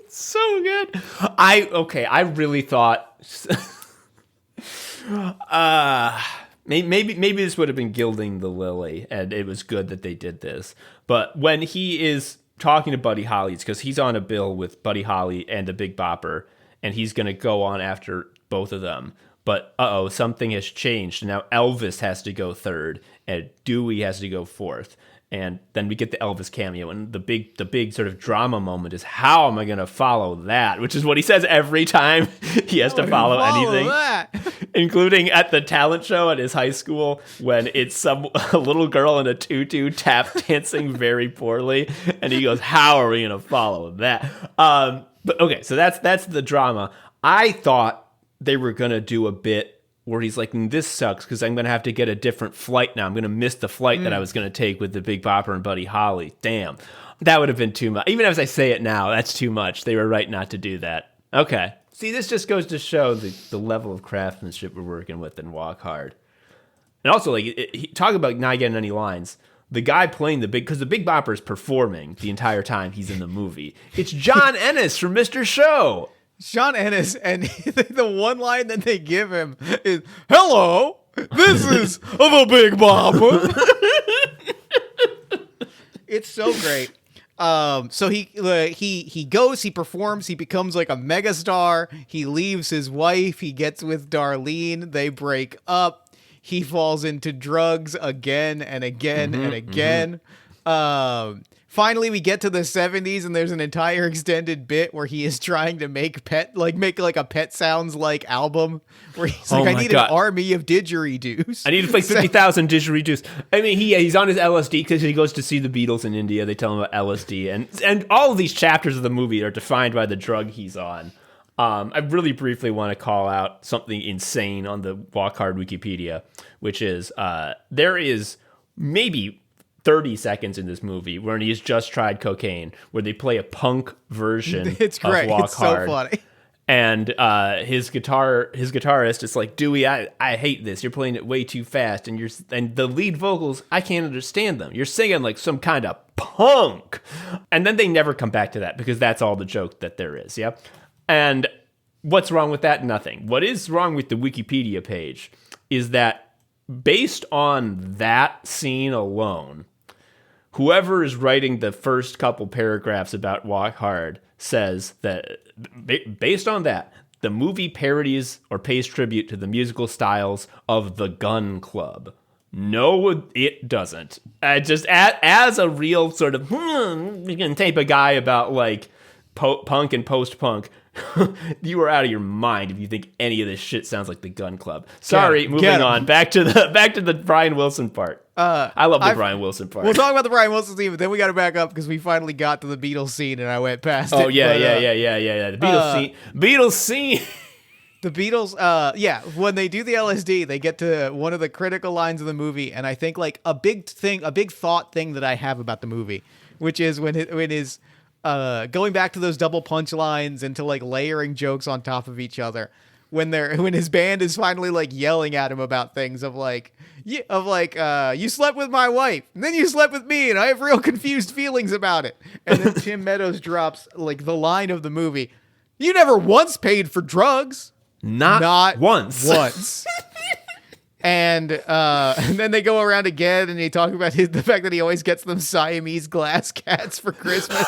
So good. I really thought maybe this would have been gilding the lily, and it was good that they did this. But when he is talking to Buddy Holly, it's because he's on a bill with Buddy Holly and the Big Bopper, and he's going to go on after both of them. but something has changed. Now Elvis has to go third, and Dewey has to go fourth. And then we get the Elvis cameo, and the big sort of drama moment is, how am I going to follow that? Which is what he says every time he has to follow anything, including at the talent show at his high school when it's a little girl in a tutu tap dancing very poorly, and he goes, "How are we going to follow that?" But okay, so that's the drama. I thought they were going to do a bit where he's like, this sucks because I'm going to have to get a different flight now. I'm going to miss the flight that I was going to take with the Big Bopper and Buddy Holly. Damn. That would have been too much. Even as I say it now, that's too much. They were right not to do that. Okay. See, this just goes to show the level of craftsmanship we're working with in Walk Hard. And also, like, talk about not getting any lines. The guy playing because the Big Bopper is performing the entire time he's in the movie. It's John Ennis from Mr. Show. John Ennis, and the one line that they give him is, "Hello, this is the Big Bopper." It's so great. So he goes, he performs, he becomes like a megastar. He leaves his wife. He gets with Darlene. They break up. He falls into drugs again and again and again. Finally, we get to the 70s, and there's an entire extended bit where he is trying to make a Pet Sounds like album, where he's like, I need an army of didgeridoos. I need to play 50,000 didgeridoos. I mean, he's on his LSD because he goes to see the Beatles in India. They tell him about LSD, and all of these chapters of the movie are defined by the drug he's on. I really briefly want to call out something insane on the Walk Hard Wikipedia, which is there is maybe 30 seconds in this movie where he's just tried cocaine, where they play a punk version it's great. of Walk it's Hard. So funny. And his guitarist is like, Dewey, I hate this. You're playing it way too fast, and the lead vocals, I can't understand them. You're singing like some kind of punk. And then they never come back to that because that's all the joke that there is. Yeah. And what's wrong with that? Nothing. What is wrong with the Wikipedia page is that based on that scene alone, whoever is writing the first couple paragraphs about Walk Hard says that based on that, the movie parodies or pays tribute to the musical styles of the Gun Club. No, it doesn't. Just as a real sort of, you can tape a guy about like punk and post-punk. You are out of your mind if you think any of this shit sounds like the Gun Club. Sorry, moving on. Back to the Brian Wilson part. I love the Brian Wilson part. We'll talk about the Brian Wilson scene, but then we got to back up because we finally got to the Beatles scene, and I went past it. Oh yeah. The Beatles scene. Beatles scene. The Beatles, when they do the LSD, they get to one of the critical lines of the movie, and I think like a big thought thing that I have about the movie, which is when his going back to those double punchlines and to like layering jokes on top of each other. When his band is finally like yelling at him about things you slept with my wife and then you slept with me and I have real confused feelings about it. And then Tim Meadows drops like the line of the movie, "You never once paid for drugs." Not once. And then they go around again and they talk about the fact that he always gets them Siamese glass cats for Christmas.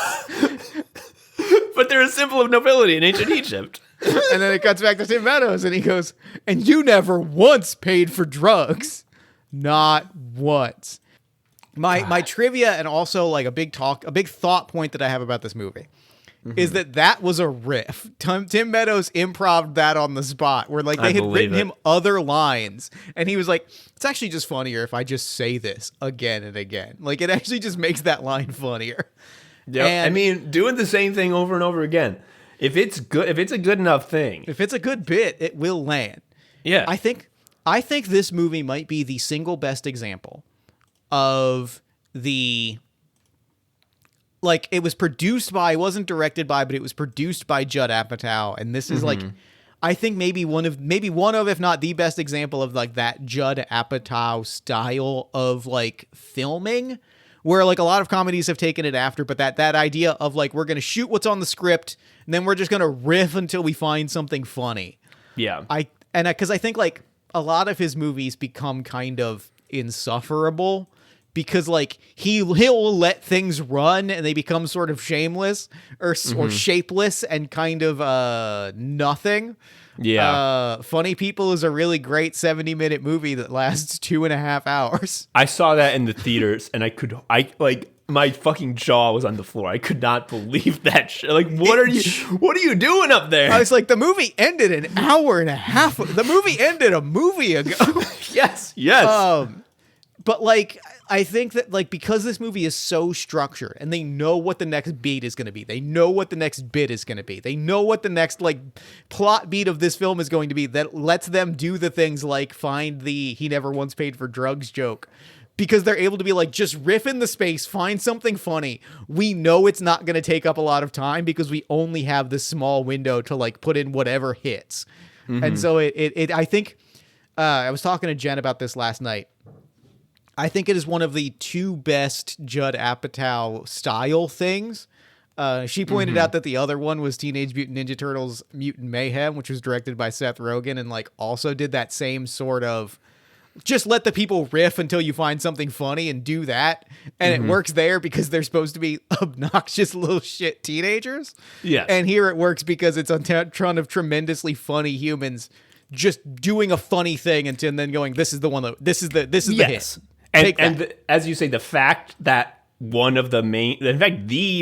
But they're a symbol of nobility in ancient Egypt. And then it cuts back to Tim Meadows and he goes, "And you never once paid for drugs." Not once. My trivia and also like a big thought point that I have about this movie is that was a riff. Tim Meadows improv that on the spot where like they had written him other lines and he was like, "It's actually just funnier if I just say this again and again." Like it actually just makes that line funnier. Yeah, I mean, doing the same thing over and over again. If it's a good enough thing, if it's a good bit, it will land. Yeah, I think this movie might be the single best example of the. Like it was produced by, it wasn't directed by, but it was produced by Judd Apatow, and this is like, I think maybe one of, if not the best example of like that Judd Apatow style of like filming, where like a lot of comedies have taken it after, but that idea of like we're gonna shoot what's on the script, and then we're just gonna riff until we find something funny. Yeah, because I think like a lot of his movies become kind of insufferable because like he'll let things run and they become sort of shameless or shapeless and kind of nothing. Yeah. Funny People is a really great 70-minute movie that lasts 2.5 hours. I saw that in the theaters, and my fucking jaw was on the floor. I could not believe that shit. Like, what are you doing up there? I was like, the movie ended an hour and a half. The movie ended a movie ago. Yes. But like, I think that like because this movie is so structured and they know what the next beat is going to be, they know what the next bit is going to be, they know what the next like plot beat of this film is going to be, that lets them do the things like find the "he never once paid for drugs" joke, because they're able to be like, just riff in the space, find something funny. We know it's not going to take up a lot of time because we only have this small window to like put in whatever hits. And so it I think I was talking to Jen about this last night. I think it is one of the two best Judd Apatow style things. She pointed out that the other one was Teenage Mutant Ninja Turtles Mutant Mayhem, which was directed by Seth Rogen and like also did that same sort of just let the people riff until you find something funny and do that. And it works there because they're supposed to be obnoxious little shit teenagers. Yeah. And here it works because it's a ton of tremendously funny humans just doing a funny thing and then going, this is the one this is the hit. And as you say, the fact that the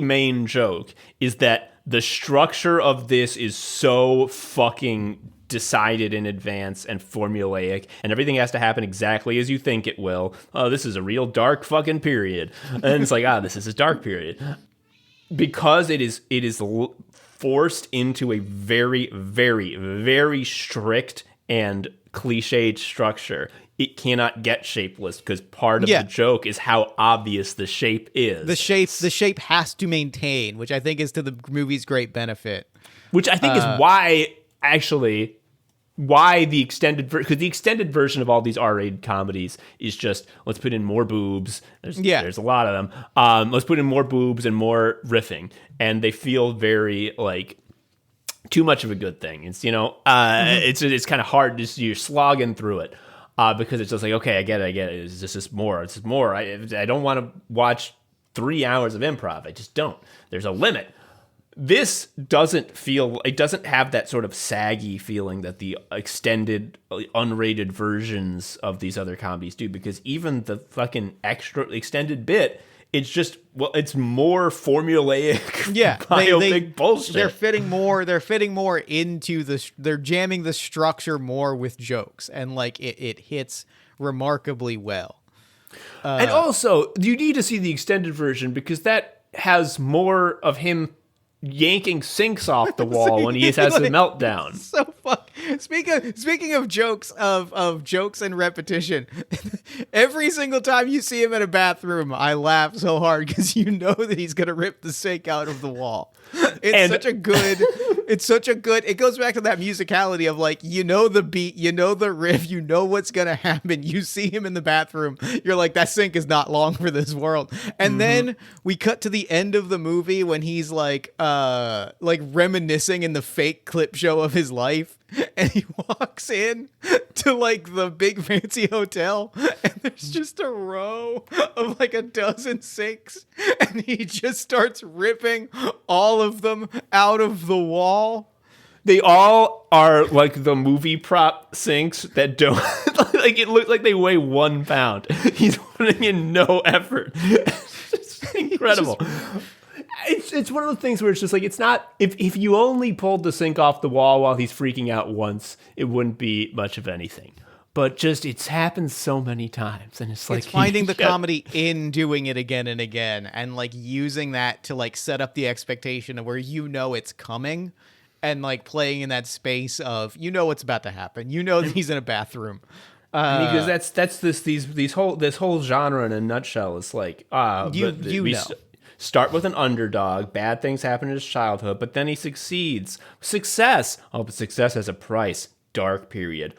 main joke is that the structure of this is so fucking decided in advance and formulaic, and everything has to happen exactly as you think it will. Oh, this is a real dark fucking period. And it's like, this is a dark period. Because it is forced into a very, very, very strict and cliched structure. It cannot get shapeless because part of the joke is how obvious the shape is. The shape has to maintain, which I think is to the movie's great benefit. Which I think is why the extended because the extended version of all these R-rated comedies is just, let's put in more boobs. There's a lot of them. Let's put in more boobs and more riffing, and they feel very like too much of a good thing. It's it's kind of hard. Just you're slogging through it. Because it's just like, okay, I get it. It's just more. It's just more. I don't want to watch 3 hours of improv. I just don't. There's a limit. This doesn't have that sort of saggy feeling that the extended, unrated versions of these other comedies do, because even the fucking extra extended bit, it's more formulaic. Biopic bullshit. They're fitting more into they're jamming the structure more with jokes, and like it hits remarkably well. And also, you need to see the extended version because that has more of him yanking sinks off the wall when he has a meltdown. So fuck. Speaking of jokes of jokes and repetition, every single time you see him in a bathroom, I laugh so hard because you know that he's gonna rip the sink out of the wall. It goes back to that musicality of like, you know the beat, you know the riff, you know what's gonna happen. You see him in the bathroom, you're like, that sink is not long for this world. And then we cut to the end of the movie when he's like reminiscing in the fake clip show of his life, and he walks in to like the big fancy hotel, and there's just a row of like a dozen sinks, and he just starts ripping all of them out of the wall. They all are like the movie prop sinks that don't like it looks like they weigh 1 pound. He's putting in no effort. It's just incredible. It's one of those things where it's just like, it's not, if you only pulled the sink off the wall while he's freaking out once, it wouldn't be much of anything. But just, it's happened so many times, and it's like, it's finding the comedy in doing it again and again, and like using that to like set up the expectation of where you know it's coming, and like playing in that space of, you know what's about to happen, you know that he's in a bathroom. Because that's this whole genre in a nutshell. It's like start with an underdog. Bad things happen in his childhood, but then he succeeds. Success. Oh, but success has a price. Dark period.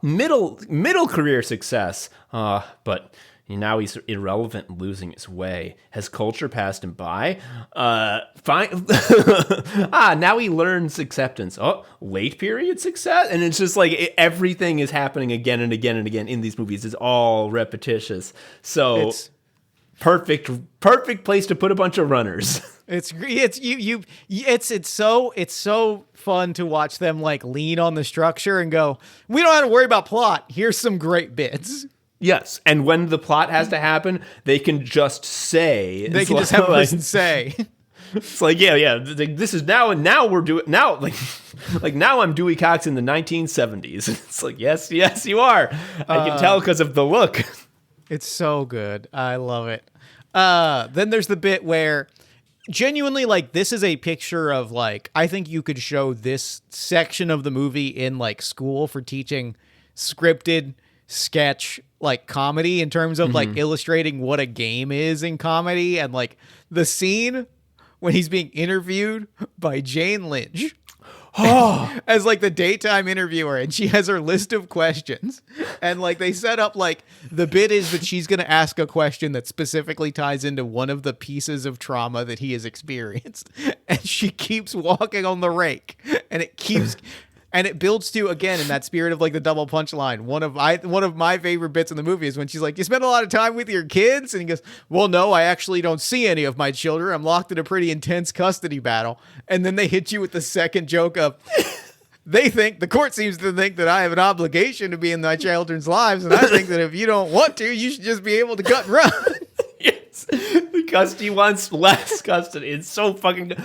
Middle career success. But now he's irrelevant and losing his way. Has culture passed him by? Fine. Now he learns acceptance. Oh, late period success. And it's just like everything is happening again and again and again in these movies. It's all repetitious. So perfect place to put a bunch of runners. It's so fun to watch them like lean on the structure and go, we don't have to worry about plot. Here's some great bits. Yes, and when the plot has to happen, they can just say. They can just have a person say. It's like, yeah. This is now, and now we're doing now. Like now, I'm Dewey Cox in the 1970s. It's like, yes, you are. I can tell because of the look. It's so good. I love it. Then there's the bit where, genuinely, like, this is a picture of, like, I think you could show this section of the movie in, like, school for teaching scripted sketch, like, comedy in terms of, like, illustrating what a game is in comedy. And, like, the scene when he's being interviewed by Jane Lynch as like the daytime interviewer, and she has her list of questions, and like they set up like the bit is that she's going to ask a question that specifically ties into one of the pieces of trauma that he has experienced, and she keeps walking on the rake, and it builds to, again, in that spirit of like the double punchline. One of my favorite bits in the movie is when she's like, "You spend a lot of time with your kids?" And he goes, "Well, no, I actually don't see any of my children. I'm locked in a pretty intense custody battle." And then they hit you with the second joke of, the court seems to think that I have an obligation to be in my children's lives. And I think that if you don't want to, you should just be able to cut and run. Yes, because he wants less custody. It's so fucking...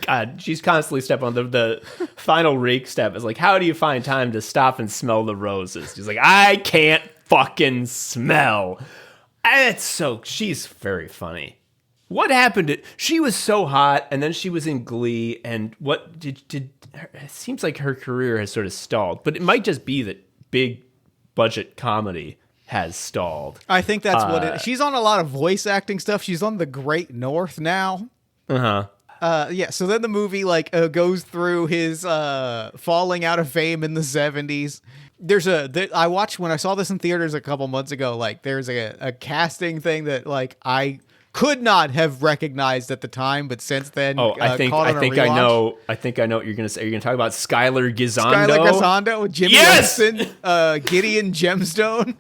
God, she's constantly stepping on the final rake step. Is like, how do you find time to stop and smell the roses? She's like, I can't fucking smell. She's very funny. What happened? She was so hot, and then she was in Glee, and what did it seems like her career has sort of stalled, but it might just be that big budget comedy has stalled. I think that's what it is. She's on a lot of voice acting stuff. She's on The Great North now. Yeah, so then the movie goes through his falling out of fame in the 70s. When I saw this in theaters a couple months ago, like there's a casting thing that like I could not have recognized at the time, but since then, I think I know what you're gonna say. You're gonna talk about Skylar Gisondo. Skylar Gisondo with Jimmy Olsen, Gideon Gemstone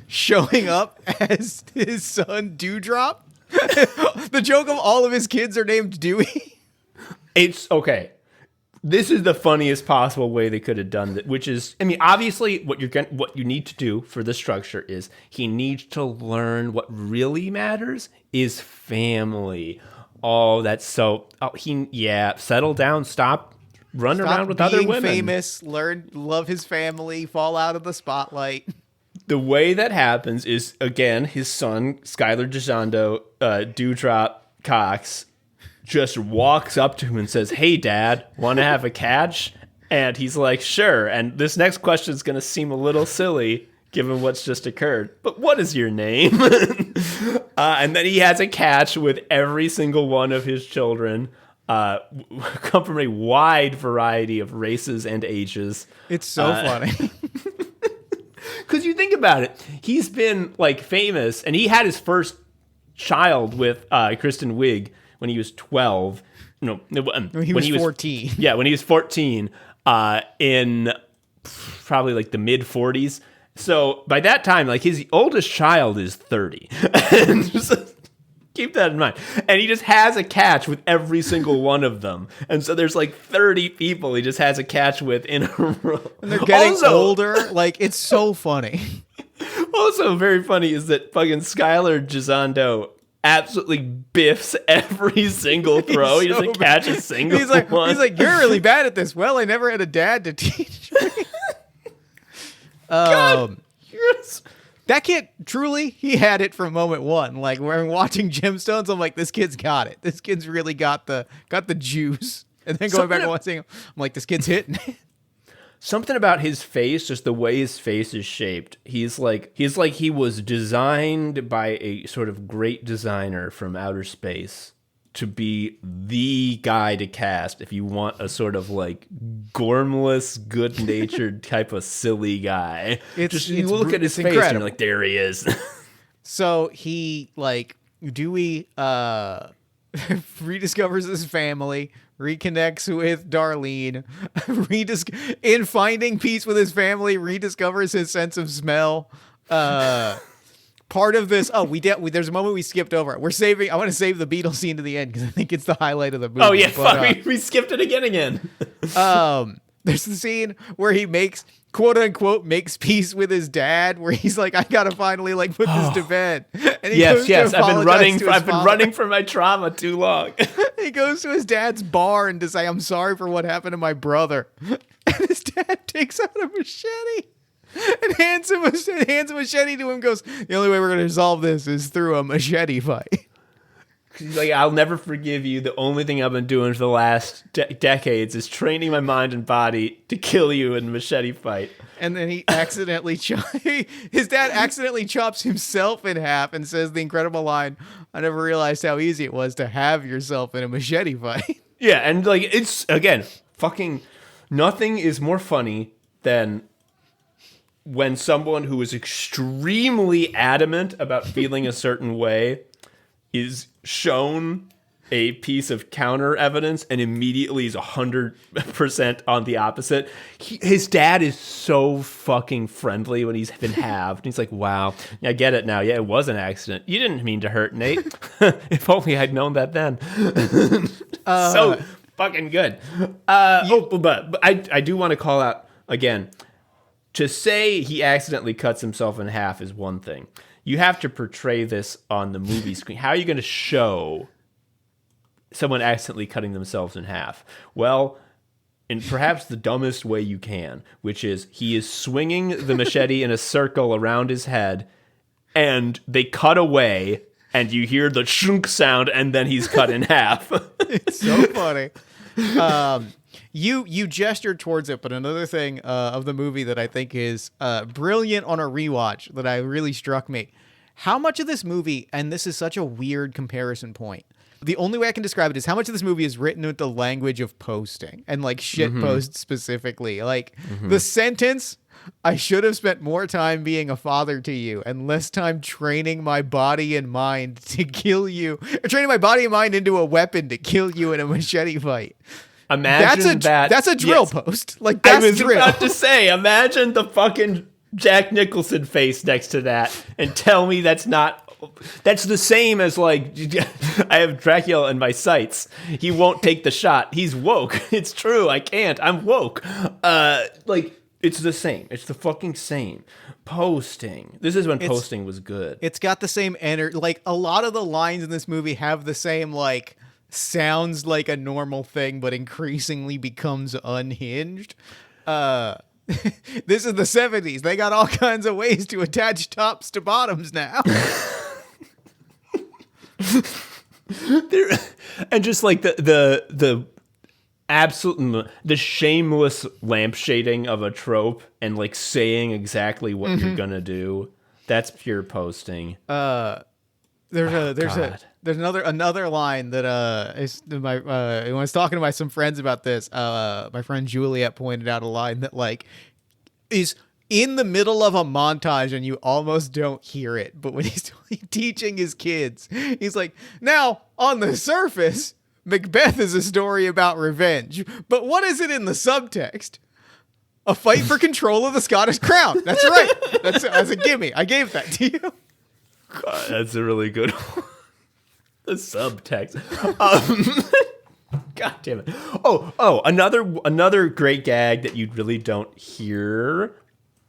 showing up as his son Dewdrop. The joke of all of his kids are named Dewey. It's okay. This is the funniest possible way they could have done that, which is, I mean, obviously what you need to do for the structure is he needs to learn what really matters is family. Settle down, stop running around with other women. Famous, love his family, fall out of the spotlight. The way that happens is, again, his son, Skylar Gisondo, Dewdrop Cox, just walks up to him and says, "Hey, Dad, want to have a catch?" And he's like, "Sure." And this next question is going to seem a little silly, given what's just occurred. But what is your name? And then he has a catch with every single one of his children. Come from a wide variety of races and ages. It's so funny. Because you think about it, he's been like famous, and he had his first child with Kristen Wiig when he was 12. No, when he was 14. Yeah, when he was 14, in probably like the mid 40s. So by that time, like his oldest child is 30. And just keep that in mind. And he just has a catch with every single one of them. And so there's like 30 people he just has a catch with in a row. And they're getting older. Like, it's so funny. Also very funny is that fucking Skylar Gisondo absolutely biffs every single throw. He doesn't catch a single one. He's like, "You're really bad at this." "Well, I never had a dad to teach me." God, that kid, truly, he had it from moment one. Like, when watching Gemstones, I'm like, this kid's got it. This kid's really got the juice. And then going back and watching him, I'm like, this kid's hitting it. Something about his face, just the way his face is shaped. He's like he was designed by a sort of great designer from outer space to be the guy to cast if you want a sort of like gormless, good-natured type of silly guy. You look at his face incredible. And you're like, there he is. So Dewey rediscovers his family, reconnects with Darlene, in finding peace with his family, rediscovers his sense of smell, part of this. Oh, there's a moment we skipped over. I want to save the Beatles scene to the end because I think it's the highlight of the movie. Oh yeah, fuck, we skipped it again. There's the scene where he makes, quote unquote, makes peace with his dad, where he's like, I gotta finally like put this to bed. And he goes to I've been running father. from my trauma too long. He goes to his dad's bar and to say, I'm sorry for what happened to my brother. And his dad takes out a machete and hands him a machete to him, goes, the only way we're gonna resolve this is through a machete fight. He's like, I'll never forgive you. The only thing I've been doing for the last decades is training my mind and body to kill you in a machete fight. And then he accidentally his dad accidentally chops himself in half and says the incredible line, I never realized how easy it was to have yourself in a machete fight. Yeah, and like, it's, again, fucking nothing is more funny than when someone who is extremely adamant about feeling a certain way is shown a piece of counter evidence and immediately is 100% on the opposite. His dad is so fucking friendly when he's been halved. He's like, wow, I get it now. Yeah, it was an accident. You didn't mean to hurt Nate. If only I'd known that then. So fucking good. But I do want to call out, again, to say he accidentally cuts himself in half is one thing. You have to portray this on the movie screen. How are you going to show someone accidentally cutting themselves in half? Well, in perhaps the dumbest way you can, which is he is swinging the machete in a circle around his head, and they cut away, and you hear the shunk sound, and then he's cut in half. It's so funny. You gestured towards it, but another thing of the movie that I think is brilliant on a rewatch that really struck me. How much of this movie, and this is such a weird comparison point, the only way I can describe it is how much of this movie is written with the language of posting and like shit post specifically. Like the sentence, I should have spent more time being a father to you and less time training my body and mind to kill you, or training my body and mind into a weapon to kill you in a machete fight. Imagine that's a drill post. Like, that's I was drill. about to say, imagine the fucking Jack Nicholson face next to that and tell me that's the same as, like, I have Dracula in my sights. He won't take the shot. He's woke. It's true. I can't. I'm woke. Like, it's the same. It's the fucking same. Posting. This is when posting was good. It's got the same energy. Like, a lot of the lines in this movie have the same, like, sounds like a normal thing, but increasingly becomes unhinged. This is the 70s. They got all kinds of ways to attach tops to bottoms now. And just like the absolute, the shameless lampshading of a trope and like saying exactly what you're gonna do. That's pure posting. There's another line that when I was talking to some friends about this, my friend Juliet pointed out a line that like is in the middle of a montage and you almost don't hear it, but when he's teaching his kids, he's like, now on the surface, Macbeth is a story about revenge, but what is it in the subtext? A fight for control of the Scottish crown. That's right. That's a gimme. I gave that to you. God, that's a really good one. The subtext. God damn it. Oh, another great gag that you really don't hear.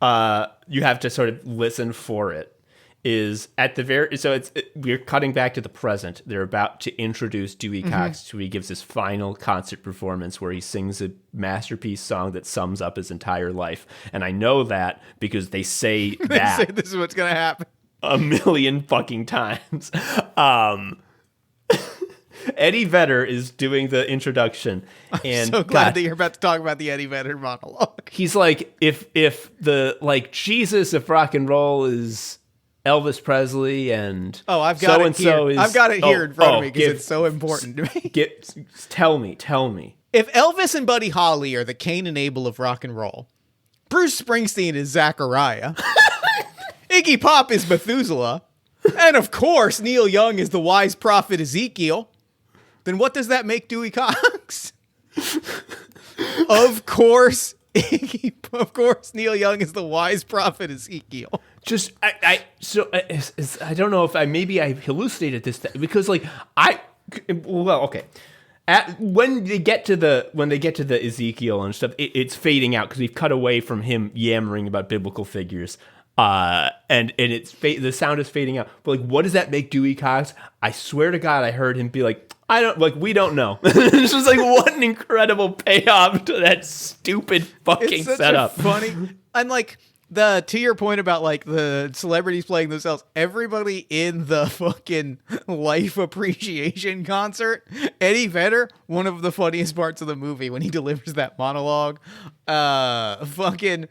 You have to sort of listen for it. Is at the we're cutting back to the present. They're about to introduce Dewey Cox, who he gives his final concert performance where he sings a masterpiece song that sums up his entire life. And I know that because they say They that. say this is what's gonna happen. A million fucking times. Eddie Vedder is doing the introduction, and So glad that you're about to talk about the Eddie Vedder monologue. he's like, if the like Jesus of rock and roll is Elvis Presley, and I've got it here. is, I've got it here in front of me because give- it's so important to me. Tell me. If Elvis and Buddy Holly are the Cain and Abel of rock and roll, Bruce Springsteen is Zachariah, Iggy Pop is Methuselah, and of course Neil Young is the wise prophet Ezekiel, then what does that make Dewey Cox? Of course Of course, Neil Young is the wise prophet Ezekiel. Just I don't know if maybe I hallucinated this because like okay. When they get to the Ezekiel and stuff, it's fading out because we've cut away from him yammering about biblical figures, and the sound is fading out. But like, what does that make Dewey Cox? I swear to God, I heard him be like, we don't know. It's just like, what an incredible payoff to that stupid fucking It's such setup. a funny, and like to your point about like the celebrities playing themselves, everybody in the fucking Life Appreciation concert, Eddie Vedder, one of the funniest parts of the movie when he delivers that monologue, fucking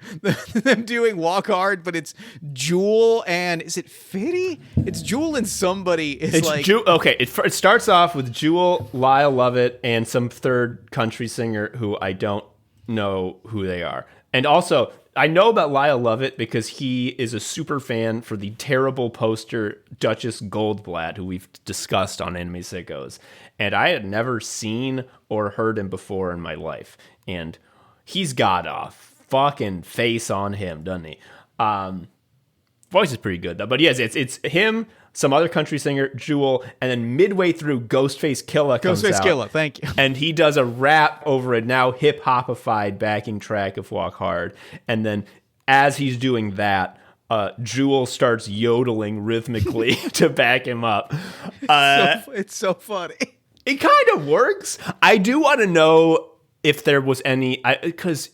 them doing Walk Hard, but it's Jewel and is it Fitty? It's Jewel and somebody is It's like okay. It starts off with Jewel, Lyle Lovett, and some third country singer who I don't know who they are. And also, I know about Lyle Lovett because he is a super fan for the terrible poster Duchess Goldblatt, who we've discussed on Anime Sickos. And I had never seen or heard him before in my life. And he's got a fucking face on him, doesn't he? Voice is pretty good, though. But yes, it's him, some other country singer, Jewel, and then midway through, Ghostface Killah comes out. Ghostface Killah, thank you. And he does a rap over a now hip-hopified backing track of Walk Hard. And then as he's doing that, Jewel starts yodeling rhythmically to back him up. It's so funny. It kind of works. I do want to know if there was any... Because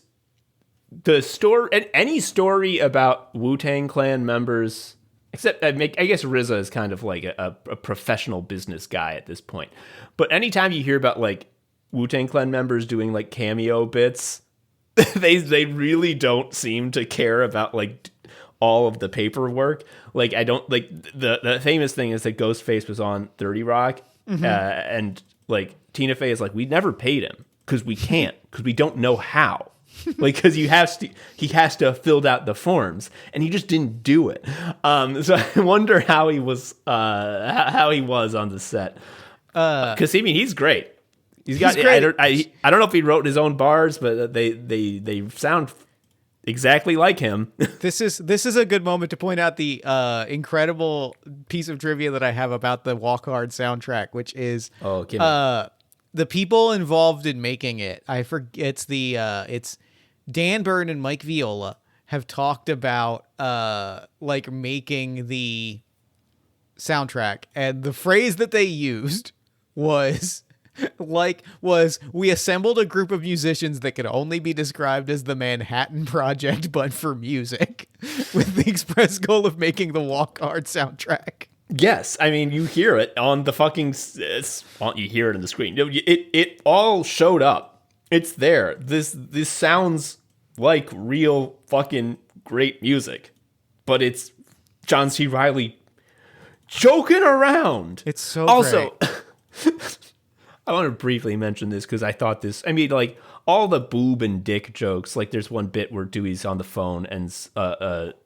the story... Any story about Wu-Tang Clan members... Except, I guess RZA is kind of like a professional business guy at this point. But anytime you hear about, like, Wu-Tang Clan members doing, like, cameo bits, they really don't seem to care about, like, all of the paperwork. Like, I don't, like, the famous thing is that Ghostface was on 30 Rock, and, like, Tina Fey is like, we never paid him, because we can't, because we don't know how. Like, because he has to have filled out the forms, and he just didn't do it. So I wonder how he was on the set. Because I mean, he's great. He's great. I don't know if he wrote his own bars, but they sound exactly like him. This is a good moment to point out the incredible piece of trivia that I have about the Walk Hard soundtrack, which is the people involved in making it. I forget it's Dan Byrne and Mike Viola have talked about like making the soundtrack, and the phrase that they used was we assembled a group of musicians that could only be described as the Manhattan Project but for music, with the express goal of making the Walk Hard soundtrack. Yes, I mean, you hear it on the fucking... you hear it on the screen. It all showed up. It's there. This sounds like real fucking great music. But it's John C. Reilly joking around. It's so also, great. I want to briefly mention this because I thought this... I mean, like, all the boob and dick jokes. Like, there's one bit where Dewey's on the phone and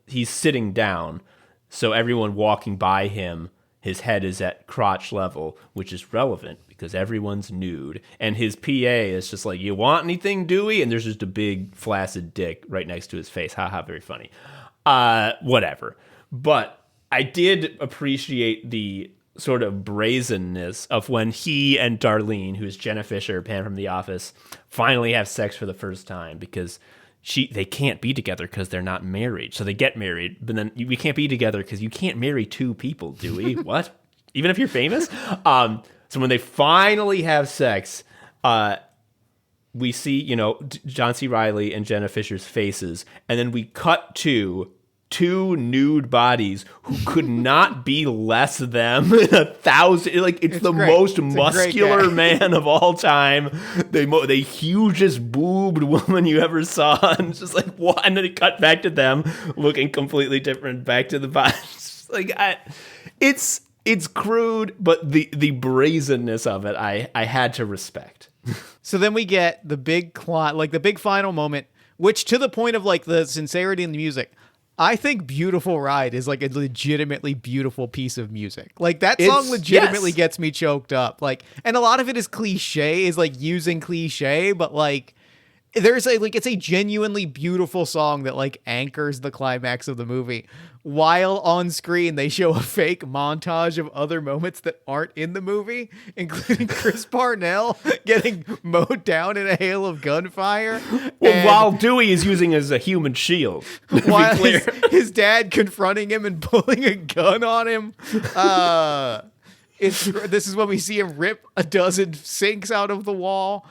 he's sitting down. So everyone walking by him, his head is at crotch level, which is relevant because everyone's nude. And his PA is just like, you want anything, Dewey? And there's just a big flaccid dick right next to his face. Haha, very funny. Whatever. But I did appreciate the sort of brazenness of when he and Darlene, who's Jenna Fisher, Pam from The Office, finally have sex for the first time because... they can't be together because they're not married. So they get married, but then we can't be together because you can't marry two people, do we? What? Even if you're famous? So when they finally have sex, we see, John C. Reilly and Jenna Fisher's faces, and then we cut to two nude bodies who could not be less them in 1,000. Like, it's the great. most It's muscular man of all time. The hugest boobed woman you ever saw. And it's just like, what? And then it cut back to them looking completely different, back to the bodies. Like, it's crude, but the brazenness of it, I had to respect. So then we get the big the big final moment, which to the point of like the sincerity in the music, I think Beautiful Ride is like a legitimately beautiful piece of music. Like that song legitimately gets me choked up. Like, and a lot of it is cliche, is like using cliche, but like there's a like it's a genuinely beautiful song that like anchors the climax of the movie, while on screen they show a fake montage of other moments that aren't in the movie, including Chris Parnell getting mowed down in a hail of gunfire, While Dewey is using as a human shield. while his dad confronting him and pulling a gun on him. This is when we see him rip a dozen sinks out of the wall.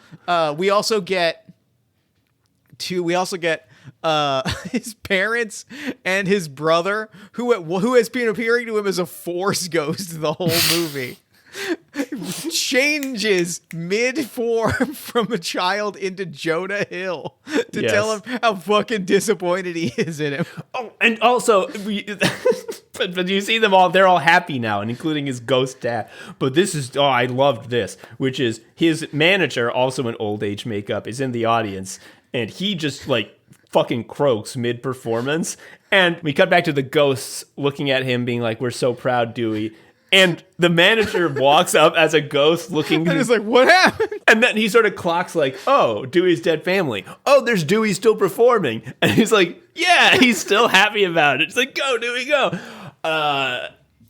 We also get his parents and his brother, who has been appearing to him as a force ghost the whole movie, changes mid-form from a child into Jonah Hill to tell him how fucking disappointed he is in him. Oh, and also, but you see them all, they're all happy now, and including his ghost dad. But I loved this, which is his manager, also in old age makeup, is in the audience, and he just, like, fucking croaks mid-performance. And we cut back to the ghosts looking at him being like, "We're so proud, Dewey." And the manager walks up as a ghost looking. And it's like, what happened? And then he sort of clocks like, "Oh, Dewey's dead family. Oh, there's Dewey still performing." And he's like, "Yeah, he's still happy about it." It's like, "Go, Dewey, go."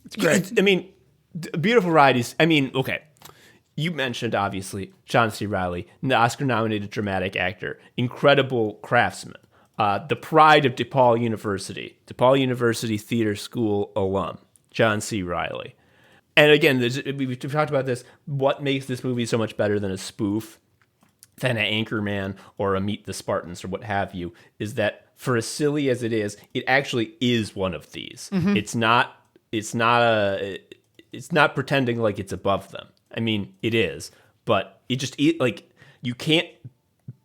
It's great. I mean, Beautiful Ride is, okay. You mentioned, obviously, John C. Reilly, the Oscar-nominated dramatic actor, incredible craftsman, the pride of DePaul University Theater School alum, John C. Reilly. And again, we've talked about this. What makes this movie so much better than a spoof, than an Anchorman or a Meet the Spartans or what have you, is that for as silly as it is, it actually is one of these. Mm-hmm. It's not pretending like it's above them. I mean, it is, but you can't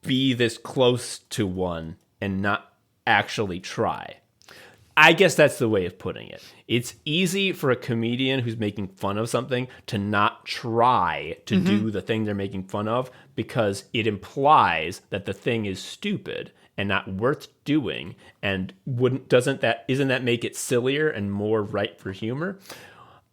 be this close to one and not actually try. I guess that's the way of putting it. It's easy for a comedian who's making fun of something to not try to do the thing they're making fun of, because it implies that the thing is stupid and not worth doing, and isn't that make it sillier and more ripe for humor?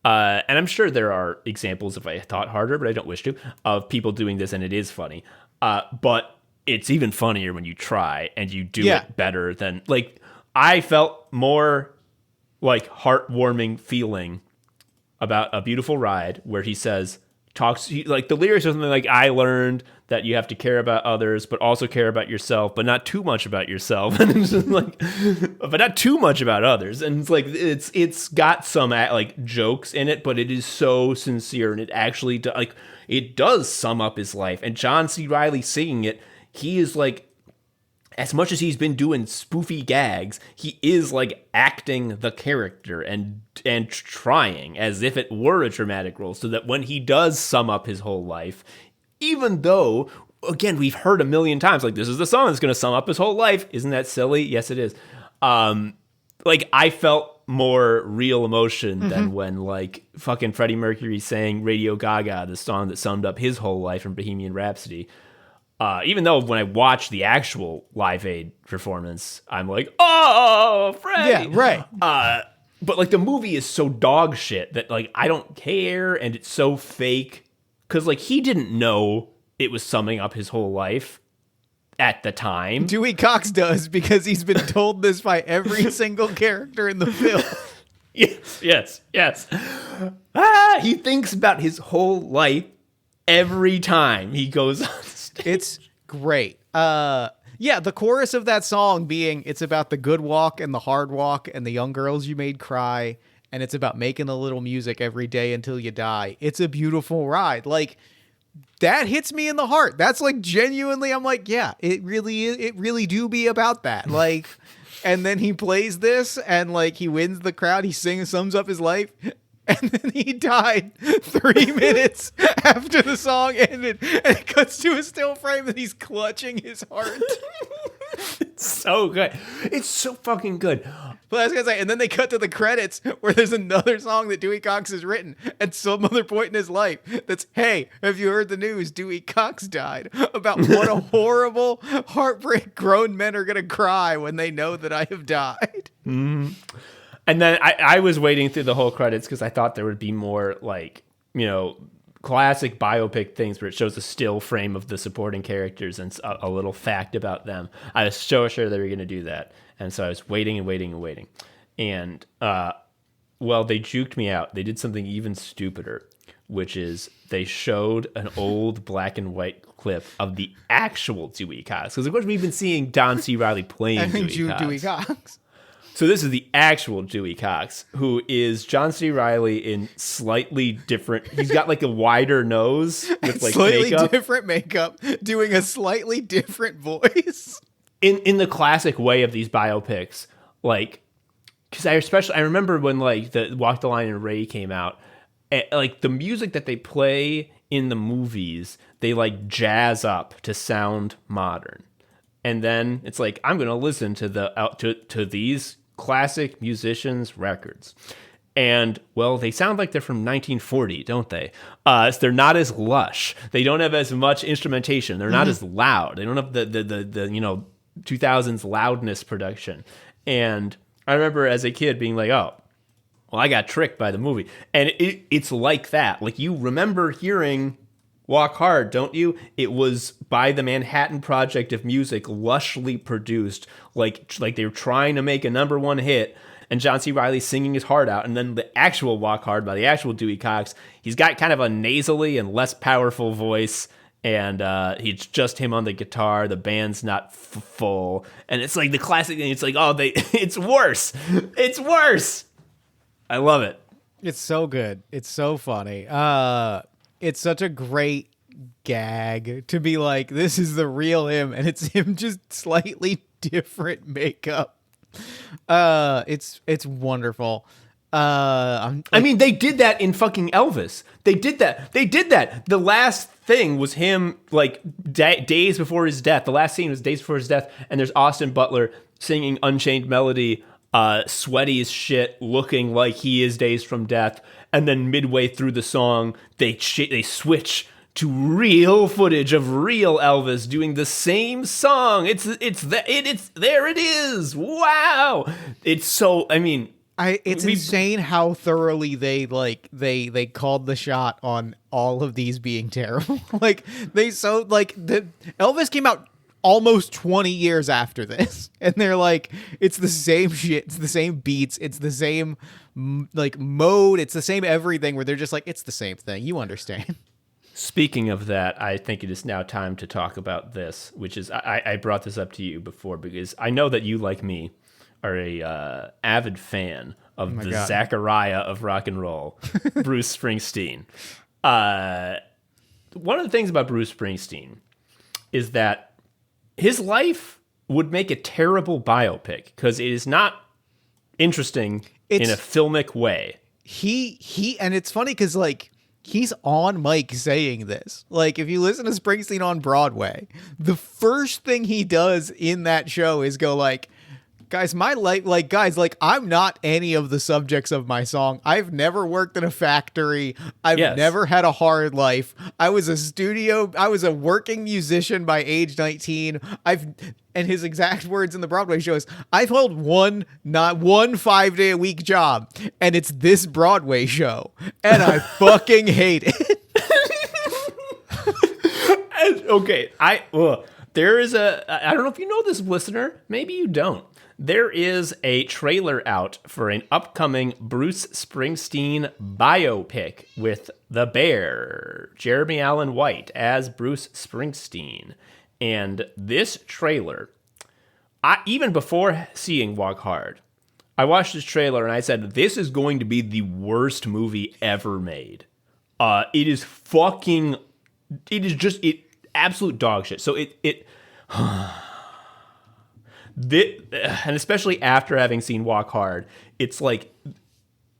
And I'm sure there are examples, if I thought harder, but I don't wish to, of people doing this and it is funny. But it's even funnier when you try and you do it better than, like, I felt more like heartwarming feeling about A Beautiful Ride, where he says, like, the lyrics are something like, "I learned that you have to care about others, but also care about yourself, but not too much about yourself." And it's just like, but not too much about others. And it's like, it's got some like jokes in it, but it is so sincere, and it actually it does sum up his life. And John C. Reilly singing it, he is like, as much as he's been doing spoofy gags, he is like acting the character and trying as if it were a dramatic role, so that when he does sum up his whole life, even though, again, we've heard a million times, like, this is the song that's going to sum up his whole life. Isn't that silly? Yes, it is. Like, I felt more real emotion than when, like, fucking Freddie Mercury sang Radio Gaga, the song that summed up his whole life from Bohemian Rhapsody. Even though when I watch the actual Live Aid performance, I'm like, "Oh, Freddie." Yeah, right. But, like, the movie is so dog shit that, like, I don't care, and it's so fake. Because, like, he didn't know it was summing up his whole life at the time. Dewey Cox does, because he's been told this by every single character in the film. Yes. He thinks about his whole life every time he goes on stage. It's great. The chorus of that song being, it's about the good walk and the hard walk and the young girls you made cry, and it's about making a little music every day until you die. It's a beautiful ride. Like, that hits me in the heart. That's like, genuinely, I'm like, yeah, it really do be about that. Like, and then he plays this and, like, he wins the crowd. He sums up his life. And then he died 3 minutes after the song ended, and it cuts to a still frame and he's clutching his heart. It's so good. It's so fucking good. But I was gonna say, and then they cut to the credits where there's another song that Dewey Cox has written at some other point in his life that's, "Hey, have you heard the news? Dewey Cox died." About what a horrible heartbreak grown men are gonna cry when they know that I have died. Mm-hmm. And then I was waiting through the whole credits because I thought there would be more, like, classic biopic things where it shows a still frame of the supporting characters and a little fact about them. I was so sure they were going to do that. And so I was waiting and waiting and waiting. And, well, they juked me out. They did something even stupider, which is they showed an old black and white clip of the actual Dewey Cox. Because, of course, we've been seeing John C. Reilly playing Dewey Cox. So this is the actual Dewey Cox, who is John C. Reilly in slightly different. He's got like a wider nose with like slightly makeup. different makeup, doing a slightly different voice. In the classic way of these biopics, like, because I remember when like the Walk the Line and Ray came out, like the music that they play in the movies, they like jazz up to sound modern. And then it's like, I'm going to listen to these classic musicians' records. And, well, they sound like they're from 1940, don't they? They're not as lush. They don't have as much instrumentation. They're not as loud. They don't have the 2000s loudness production. And I remember as a kid being like, oh, well, I got tricked by the movie. And it's like that. Like, you remember hearing Walk Hard, don't you? It was by the Manhattan Project of Music, lushly produced, like they were trying to make a number one hit, and John C. Reilly singing his heart out. And then the actual Walk Hard by the actual Dewey Cox, he's got kind of a nasally and less powerful voice, and it's just him on the guitar. The band's not full, and it's like the classic thing. It's like, oh, it's worse. It's worse. I love it. It's so good. It's so funny. It's such a great gag to be like, this is the real him, and it's him just slightly different makeup. It's wonderful. I mean, they did that in fucking Elvis. They did that. The last thing was him like days before his death. The last scene was days before his death, and there's Austin Butler singing Unchained Melody, sweaty as shit, looking like he is days from death. And then midway through the song, they switch to real footage of real Elvis doing the same song. It's there it is. Wow. It's so, I mean, it's insane how thoroughly they called the shot on all of these being terrible. Elvis came out almost 20 years after this, and they're like, it's the same shit, it's the same beats, it's the same like mode, it's the same everything, where they're just like, it's the same thing, you understand. Speaking of that, I think it is now time to talk about this, which is, I brought this up to you before because I know that you, like me, are a avid fan of the God. Zachariah of rock and roll, Bruce Springsteen. One of the things about Bruce Springsteen is that his life would make a terrible biopic because it is not interesting in a filmic way. And it's funny because like he's on mic saying this. Like if you listen to Springsteen on Broadway, the first thing he does in that show is go like, guys, my life, like, guys, like, I'm not any of the subjects of my song. I've never worked in a factory. I've never had a hard life. I was a working musician by age 19. And his exact words in the Broadway show is, I've held one 5-day-a-week job, and it's this Broadway show, and I fucking hate it. Okay, there is I don't know if you know this, listener. Maybe you don't. There is a trailer out for an upcoming Bruce Springsteen biopic with the Bear, Jeremy Allen White, as Bruce Springsteen. And this trailer, even before seeing Walk Hard, I watched this trailer and I said, this is going to be the worst movie ever made. It is just absolute dog shit. So and especially after having seen Walk Hard, it's like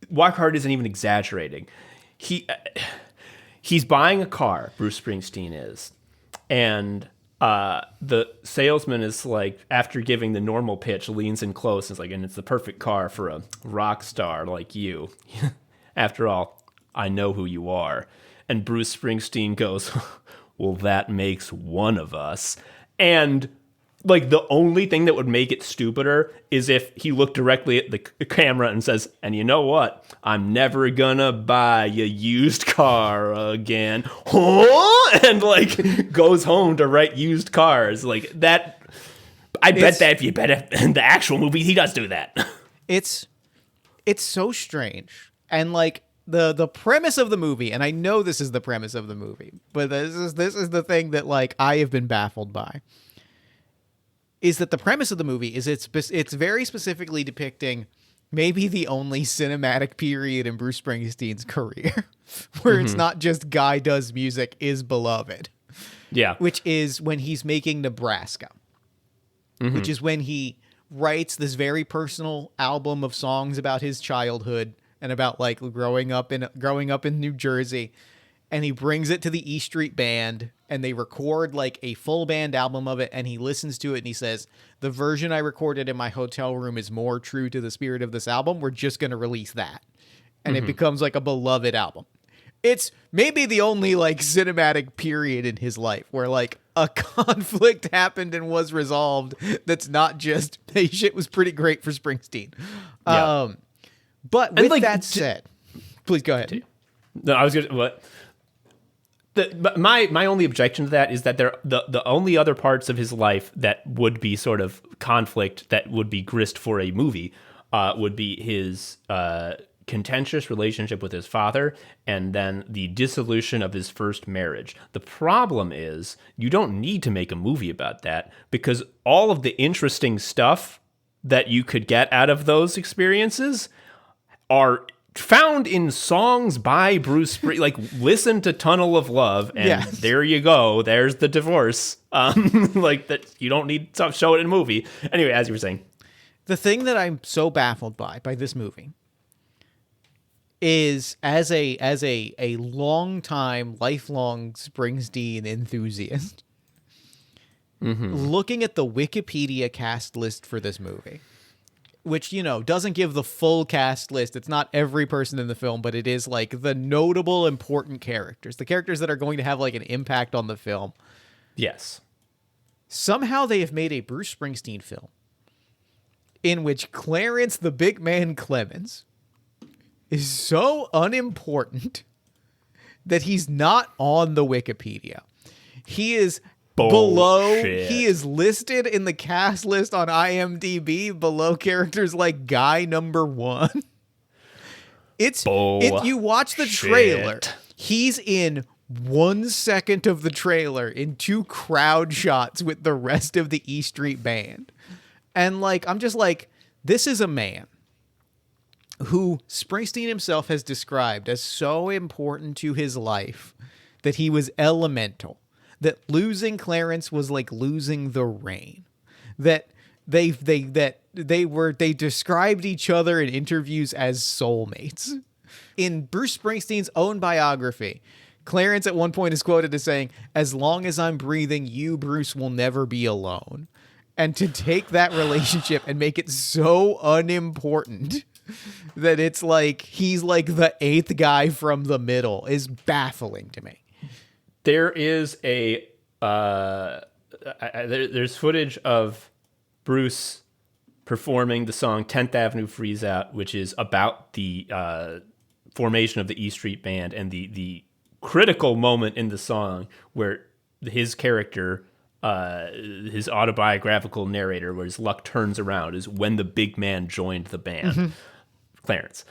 Walk Hard isn't even exaggerating. He's buying a car, Bruce Springsteen is, and the salesman is like, after giving the normal pitch, leans in close and is like, and it's the perfect car for a rock star like you. After all, I know who you are. And Bruce Springsteen goes, well, that makes one of us. And like the only thing that would make it stupider is if he looked directly at the camera and says, and you know what? I'm never gonna buy a used car again. Huh? And like goes home to write used cars. Like that. I bet that if you bet in the actual movie, he does do that. It's so strange. And like the premise of the movie, and I know this is the premise of the movie, but this is the thing that like I have been baffled by. Is that the premise of the movie is it's very specifically depicting maybe the only cinematic period in Bruce Springsteen's career where it's not just guy does music is beloved. Yeah. Which is when he's making Nebraska. Which is when he writes this very personal album of songs about his childhood and about like growing up in New Jersey, and he brings it to the E Street Band and they record like a full band album of it, and he listens to it and he says, the version I recorded in my hotel room is more true to the spirit of this album. We're just going to release that. And it becomes like a beloved album. It's maybe the only like cinematic period in his life where like a conflict happened and was resolved. That's not just, hey, shit was pretty great for Springsteen. Yeah. But with like, that said, please go ahead. No, I was going to, what? My only objection to that is that the only other parts of his life that would be sort of conflict that would be grist for a movie would be his contentious relationship with his father and then the dissolution of his first marriage. The problem is you don't need to make a movie about that because all of the interesting stuff that you could get out of those experiences are found in songs by Bruce Springsteen. Like, listen to Tunnel of Love, and there you go. There's the divorce. Like that, you don't need to show it in a movie. Anyway, as you were saying, the thing that I'm so baffled by this movie is as a long-time, lifelong Springsteen enthusiast, looking at the Wikipedia cast list for this movie. Which, you know, doesn't give the full cast list. It's not every person in the film, but it is like the notable important characters. The characters that are going to have like an impact on the film. Yes. Somehow they have made a Bruce Springsteen film in which Clarence the Big Man Clemens is so unimportant that he's not on the Wikipedia. He is below, he is listed in the cast list on IMDb below characters like guy number 1. If you watch the trailer, he's in 1 second of the trailer in 2 crowd shots with the rest of the E Street Band. And like, I'm just like, this is a man who Springsteen himself has described as so important to his life that he was elemental. That losing Clarence was like losing the rain. That they described each other in interviews as soulmates. In Bruce Springsteen's own biography, Clarence at one point is quoted as saying, "As long as I'm breathing, you, Bruce, will never be alone." And to take that relationship and make it so unimportant that it's like he's like the 8th guy from the middle is baffling to me. There is there's footage of Bruce performing the song 10th Avenue Freeze Out, which is about the formation of the E Street Band and the critical moment in the song where his character, his autobiographical narrator, where his luck turns around, is when the big man joined the band, Clarence.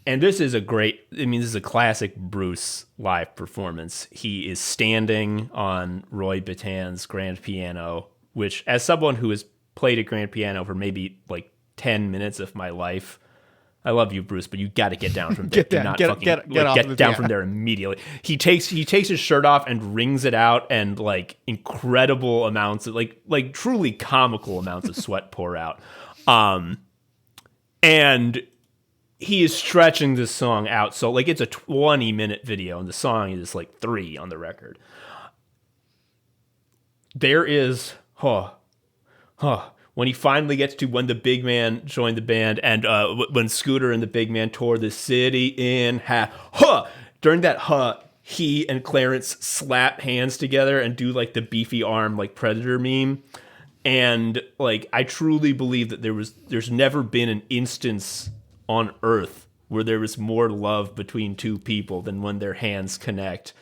And this is this is a classic Bruce live performance. He is standing on Roy Bittan's grand piano, which, as someone who has played a grand piano for maybe like 10 minutes of my life, I love you, Bruce, but you got to get down from there. Get down from there immediately. He takes his shirt off and wrings it out, and like incredible amounts of like truly comical amounts of sweat pour out. And he is stretching this song out. So like it's a 20-minute video and the song is like 3 on the record. There is, when he finally gets to when the big man joined the band and when Scooter and the big man tore the city in half. During that he and Clarence slap hands together and do like the beefy arm like Predator meme. And like, I truly believe that there's never been an instance on Earth where there was more love between two people than when their hands connect.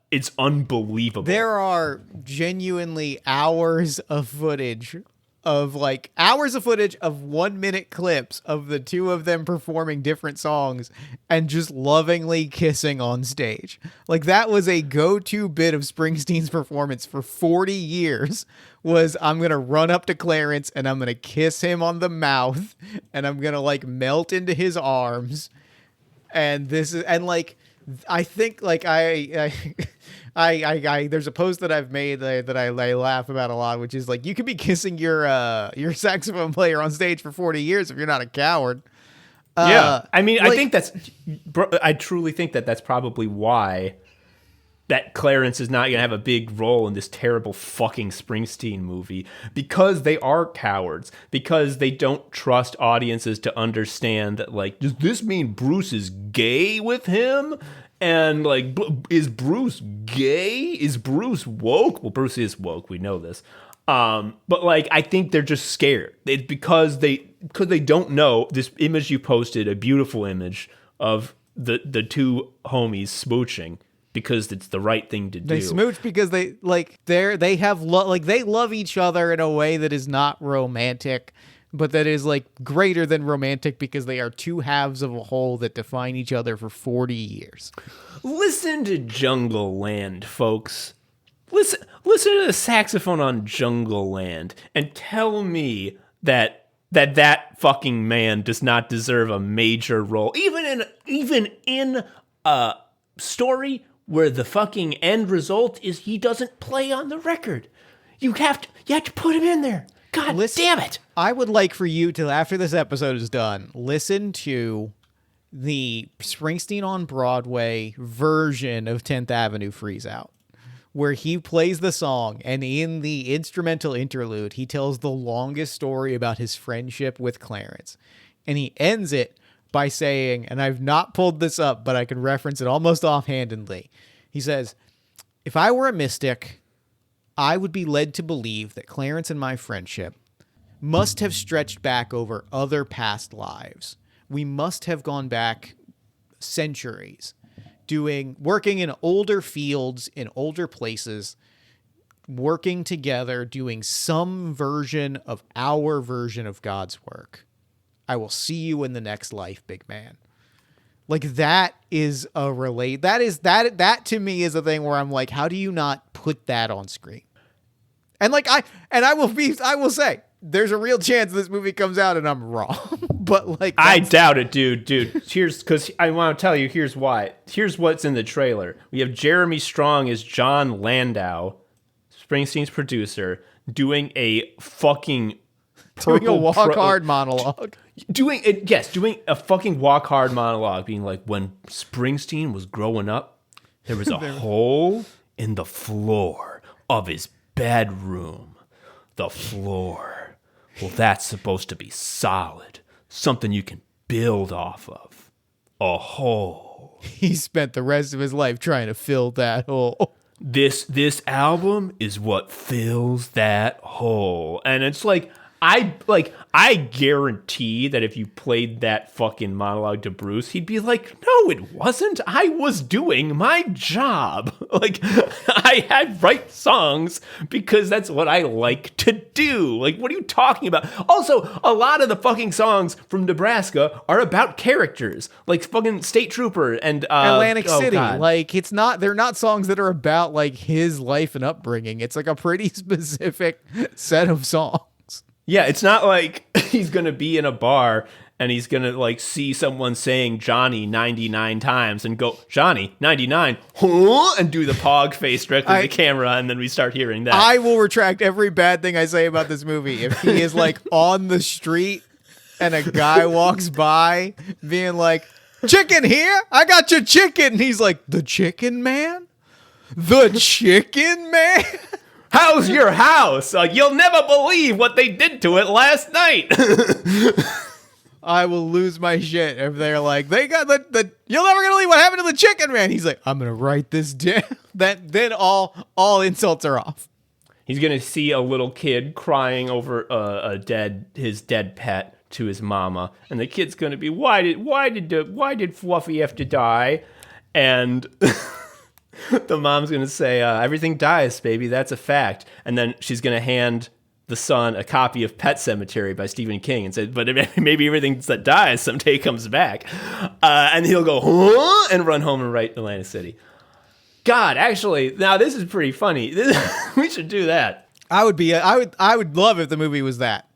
It's unbelievable. There are genuinely hours of footage of 1 minute clips of the two of them performing different songs and just lovingly kissing on stage. Like, that was a go-to bit of Springsteen's performance for 40 years, was I'm going to run up to Clarence and I'm going to kiss him on the mouth and I'm going to like melt into his arms. And this is, and like, I think like I there's a post that I've made that I laugh about a lot, which is like, you could be kissing your saxophone player on stage for 40 years if you're not a coward. Yeah. I mean, like, I truly think that that's probably why that Clarence is not going to have a big role in this terrible fucking Springsteen movie, because they are cowards, because they don't trust audiences to understand that, like, does this mean Bruce is gay with him? And like, is Bruce gay? Is Bruce woke? Well, Bruce is woke. We know this. But like, I think they're just scared. It's because they don't know this image you posted, a beautiful image of the two homies smooching, because it's the right thing to do. They smooch because they love each other in a way that is not romantic, but that is like greater than romantic, because they are two halves of a whole that define each other for 40 years. Listen to Jungle Land, folks. Listen to the saxophone on Jungle Land and tell me that fucking man does not deserve a major role, even in a story where the fucking end result is he doesn't play on the record. You have to put him in there. God damn it. I would like for you to, after this episode is done, listen to the Springsteen on Broadway version of 10th Avenue Freeze Out, where he plays the song, and in the instrumental interlude, he tells the longest story about his friendship with Clarence. And he ends it by saying, and I've not pulled this up, but I can reference it almost offhandedly. He says, "If I were a mystic, I would be led to believe that Clarence and my friendship must have stretched back over other past lives. We must have gone back centuries, working in older fields, in older places, working together, doing some version of our version of God's work. I will see you in the next life, big man." Like, that is that to me is a thing where I'm like, how do you not put that on screen? And like, I will say, there's a real chance this movie comes out and I'm wrong. But like, I doubt it, dude. Because I want to tell you, here's why. Here's what's in the trailer. We have Jeremy Strong as John Landau, Springsteen's producer, doing a fucking doing a walk hard monologue. Doing a fucking walk hard monologue, being like, when Springsteen was growing up, there was a hole in the floor of his bedroom. The floor. Well, that's supposed to be solid. Something you can build off of. A hole. He spent the rest of his life trying to fill that hole. This album is what fills that hole. And it's like, I guarantee that if you played that fucking monologue to Bruce, he'd be like, "No, it wasn't. I was doing my job. Like, I write songs because that's what I like to do. Like, what are you talking about?" Also, a lot of the fucking songs from Nebraska are about characters, like fucking State Trooper and Atlantic City. God. Like, they're not songs that are about like his life and upbringing. It's like a pretty specific set of songs. Yeah, it's not like he's going to be in a bar and he's going to like see someone saying Johnny 99 times and go, "Johnny 99, huh?" and do the pog face directly to the camera, and then we start hearing that. I will retract every bad thing I say about this movie if he is like on the street and a guy walks by being like, "Chicken here? I got your chicken." And he's like, "The chicken man? The chicken man?" How's your house? You'll never believe what they did to it last night. I will lose my shit if they're like, "They got the you'll never gonna believe what happened to the chicken man." He's like, "I'm gonna write this down." Then all insults are off. He's gonna see a little kid crying over his dead pet to his mama, and the kid's gonna be, why did Fluffy have to die? And the mom's gonna say, everything dies, baby. That's a fact. And then she's gonna hand the son a copy of Pet Sematary by Stephen King and say, but maybe everything that dies someday comes back. And he'll go, huh? And run home and write Atlantic City. God, actually, now this is pretty funny. We should do that. I would love if the movie was that.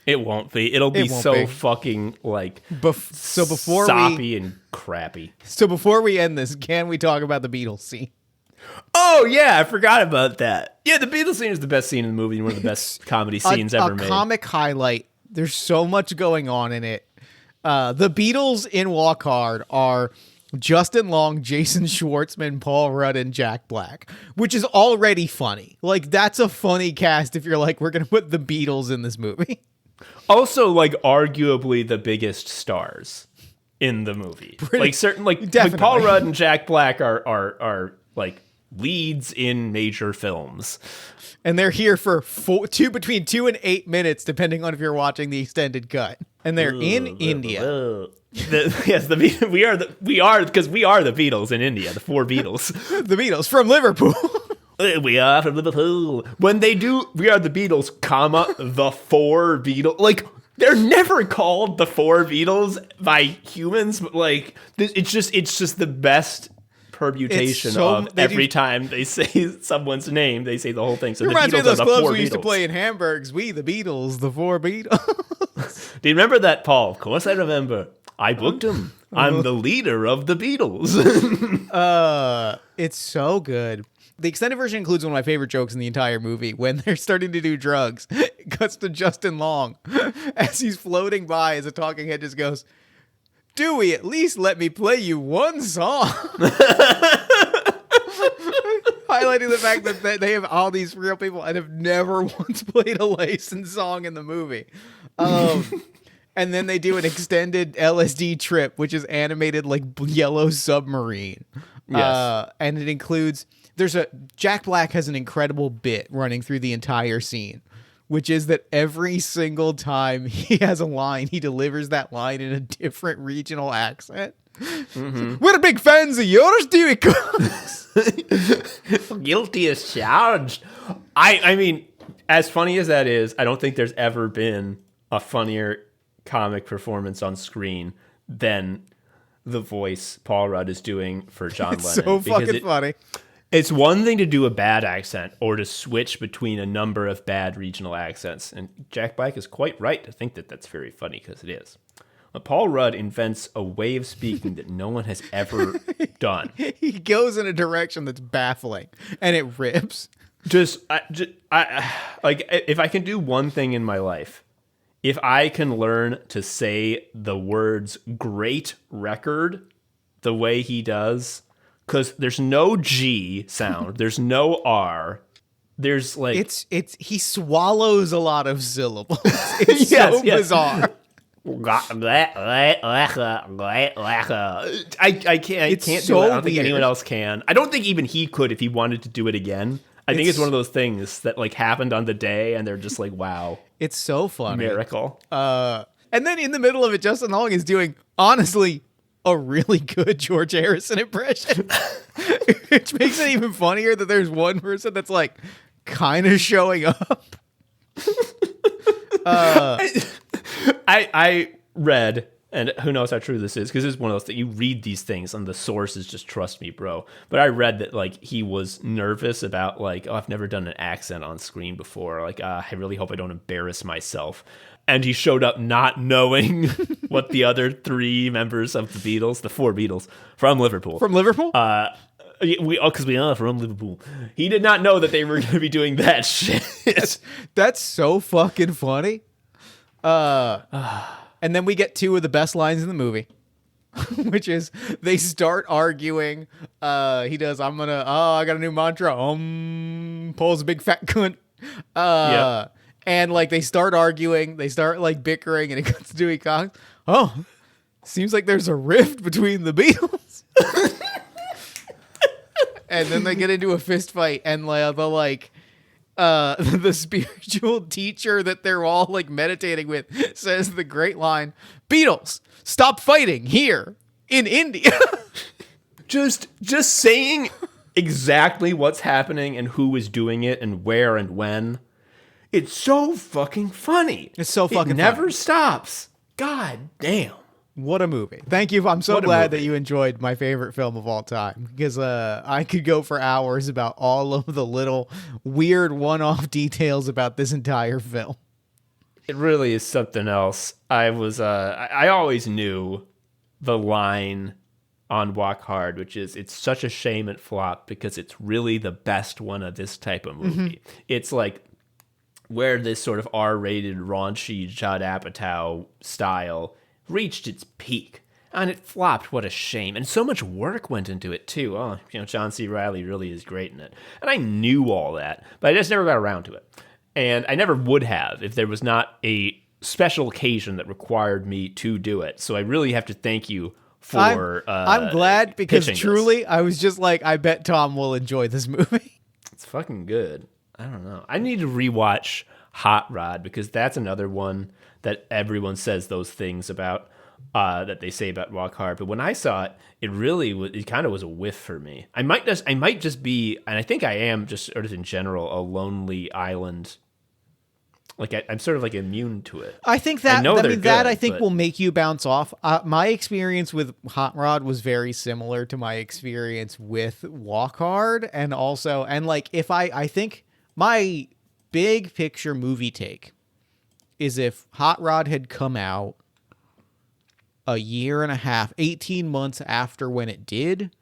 It won't be. It'll be so fucking like soppy and crappy. So before we end this, can we talk about the Beatles scene? Oh yeah, I forgot about that. Yeah, the Beatles scene is the best scene in the movie and one of the best comedy scenes ever made. A comic highlight. There's so much going on in it. The Beatles in Walk Hard are Justin Long, Jason Schwartzman, Paul Rudd, and Jack Black, which is already funny. Like, that's a funny cast if you're like, we're going to put the Beatles in this movie. Also, like, arguably the biggest stars in the movie. Like Paul Rudd and Jack Black are like leads in major films. And they're here for between 2 and 8 minutes, depending on if you're watching the extended cut. And they're in India. We are because we are the Beatles in India, the 4 Beatles. The Beatles from Liverpool. We are from Liverpool. When they do, we are the Beatles, comma, the 4 Beatles. Like, they're never called the 4 Beatles by humans, but like, it's just the best permutation of every time they say someone's name, they say the whole thing. So it the reminds me Beatles of those are the clubs 4 we used to Beatles. play in Hamburgs. We, the Beatles, the 4 Beatles. Do you remember that, Paul? Of course I remember. I booked him. I'm the leader of the Beatles. It's so good. The extended version includes one of my favorite jokes in the entire movie. When they're starting to do drugs, it cuts to Justin Long as he's floating by as a talking head just goes, Dewey, at least let me play you one song. Highlighting the fact that they have all these real people and have never once played a licensed song in the movie. And then they do an extended LSD trip, which is animated like Yellow Submarine. Yes. And it includes... Jack Black has an incredible bit running through the entire scene, which is that every single time he has a line, he delivers that line in a different regional accent. Mm-hmm. We're big fans of yours, Dewey Cox. Guilty as charged. I mean, as funny as that is, I don't think there's ever been a funnier comic performance on screen than the voice Paul Rudd is doing for John Lennon. So fucking funny. It's one thing to do a bad accent or to switch between a number of bad regional accents. And Jack Black is quite right to think that that's very funny because it is. But Paul Rudd invents a way of speaking that no one has ever done. He goes in a direction that's baffling and it rips. I like, if I can do one thing in my life, if I can learn to say the words great record the way he does, because there's no G sound, there's no R, there's like... He swallows a lot of syllables. It's so bizarre. I can't do it. I don't think anyone else can. I don't think even he could if he wanted to do it again. I think it's one of those things that like happened on the day and they're just like, wow. It's so funny. Miracle. And then in the middle of it, Justin Long is doing, honestly, a really good George Harrison impression. Which makes it even funnier that there's one person that's like kind of showing up. I read, and who knows how true this is, because it's one of those that you read these things and the source is just trust me, bro. But I read that like he was nervous about like, oh, I've never done an accent on screen before. Like, I really hope I don't embarrass myself. And he showed up not knowing what the other 3 members of the Beatles, the 4 Beatles from Liverpool. From Liverpool? Because we are from Liverpool. He did not know that they were going to be doing that shit. That's so fucking funny. And then we get 2 of the best lines in the movie, which is they start arguing. He does, I got a new mantra. Paul's a big fat cunt. Yep. And like they start arguing, they start like bickering, and it comes to Dewey Cox. Oh, seems like there's a rift between the Beatles. And then they get into a fist fight, and the spiritual teacher that they're all like meditating with says the great line, "Beatles, stop fighting here in India." Just saying exactly what's happening and who is doing it and where and when. It's so fucking funny. It's so fucking It never funny. stops. God damn. What a movie. Thank you. I'm so What a glad that movie. you enjoyed my favorite film of all time, because I could go for hours about all of the little weird one-off details about this entire film. It really is something else. I always knew the line on Walk Hard, which is, it's such a shame it flopped because it's really the best one of this type of movie. It's like where this sort of R-rated, raunchy Judd Apatow style reached its peak. And it flopped. What a shame. And so much work went into it, too. Oh, John C. Reilly really is great in it. And I knew all that, but I just never got around to it. And I never would have if there was not a special occasion that required me to do it. So I really have to thank you for I'm glad, because pitching this. truly, I was just like, I bet Tom will enjoy this movie. It's fucking good. I don't know. I need to rewatch Hot Rod, because that's another one that everyone says those things about, that they say about Walk Hard. But when I saw it, it kind of was a whiff for me. I might just be, and I think I am just sort of in general, a Lonely Island. Like I'm sort of like immune to it. I think that I think but will make you bounce off. My experience with Hot Rod was very similar to my experience with Walk Hard, and like if I think my big picture movie take is, if Hot Rod had come out a year and a half, 18 months after when it did,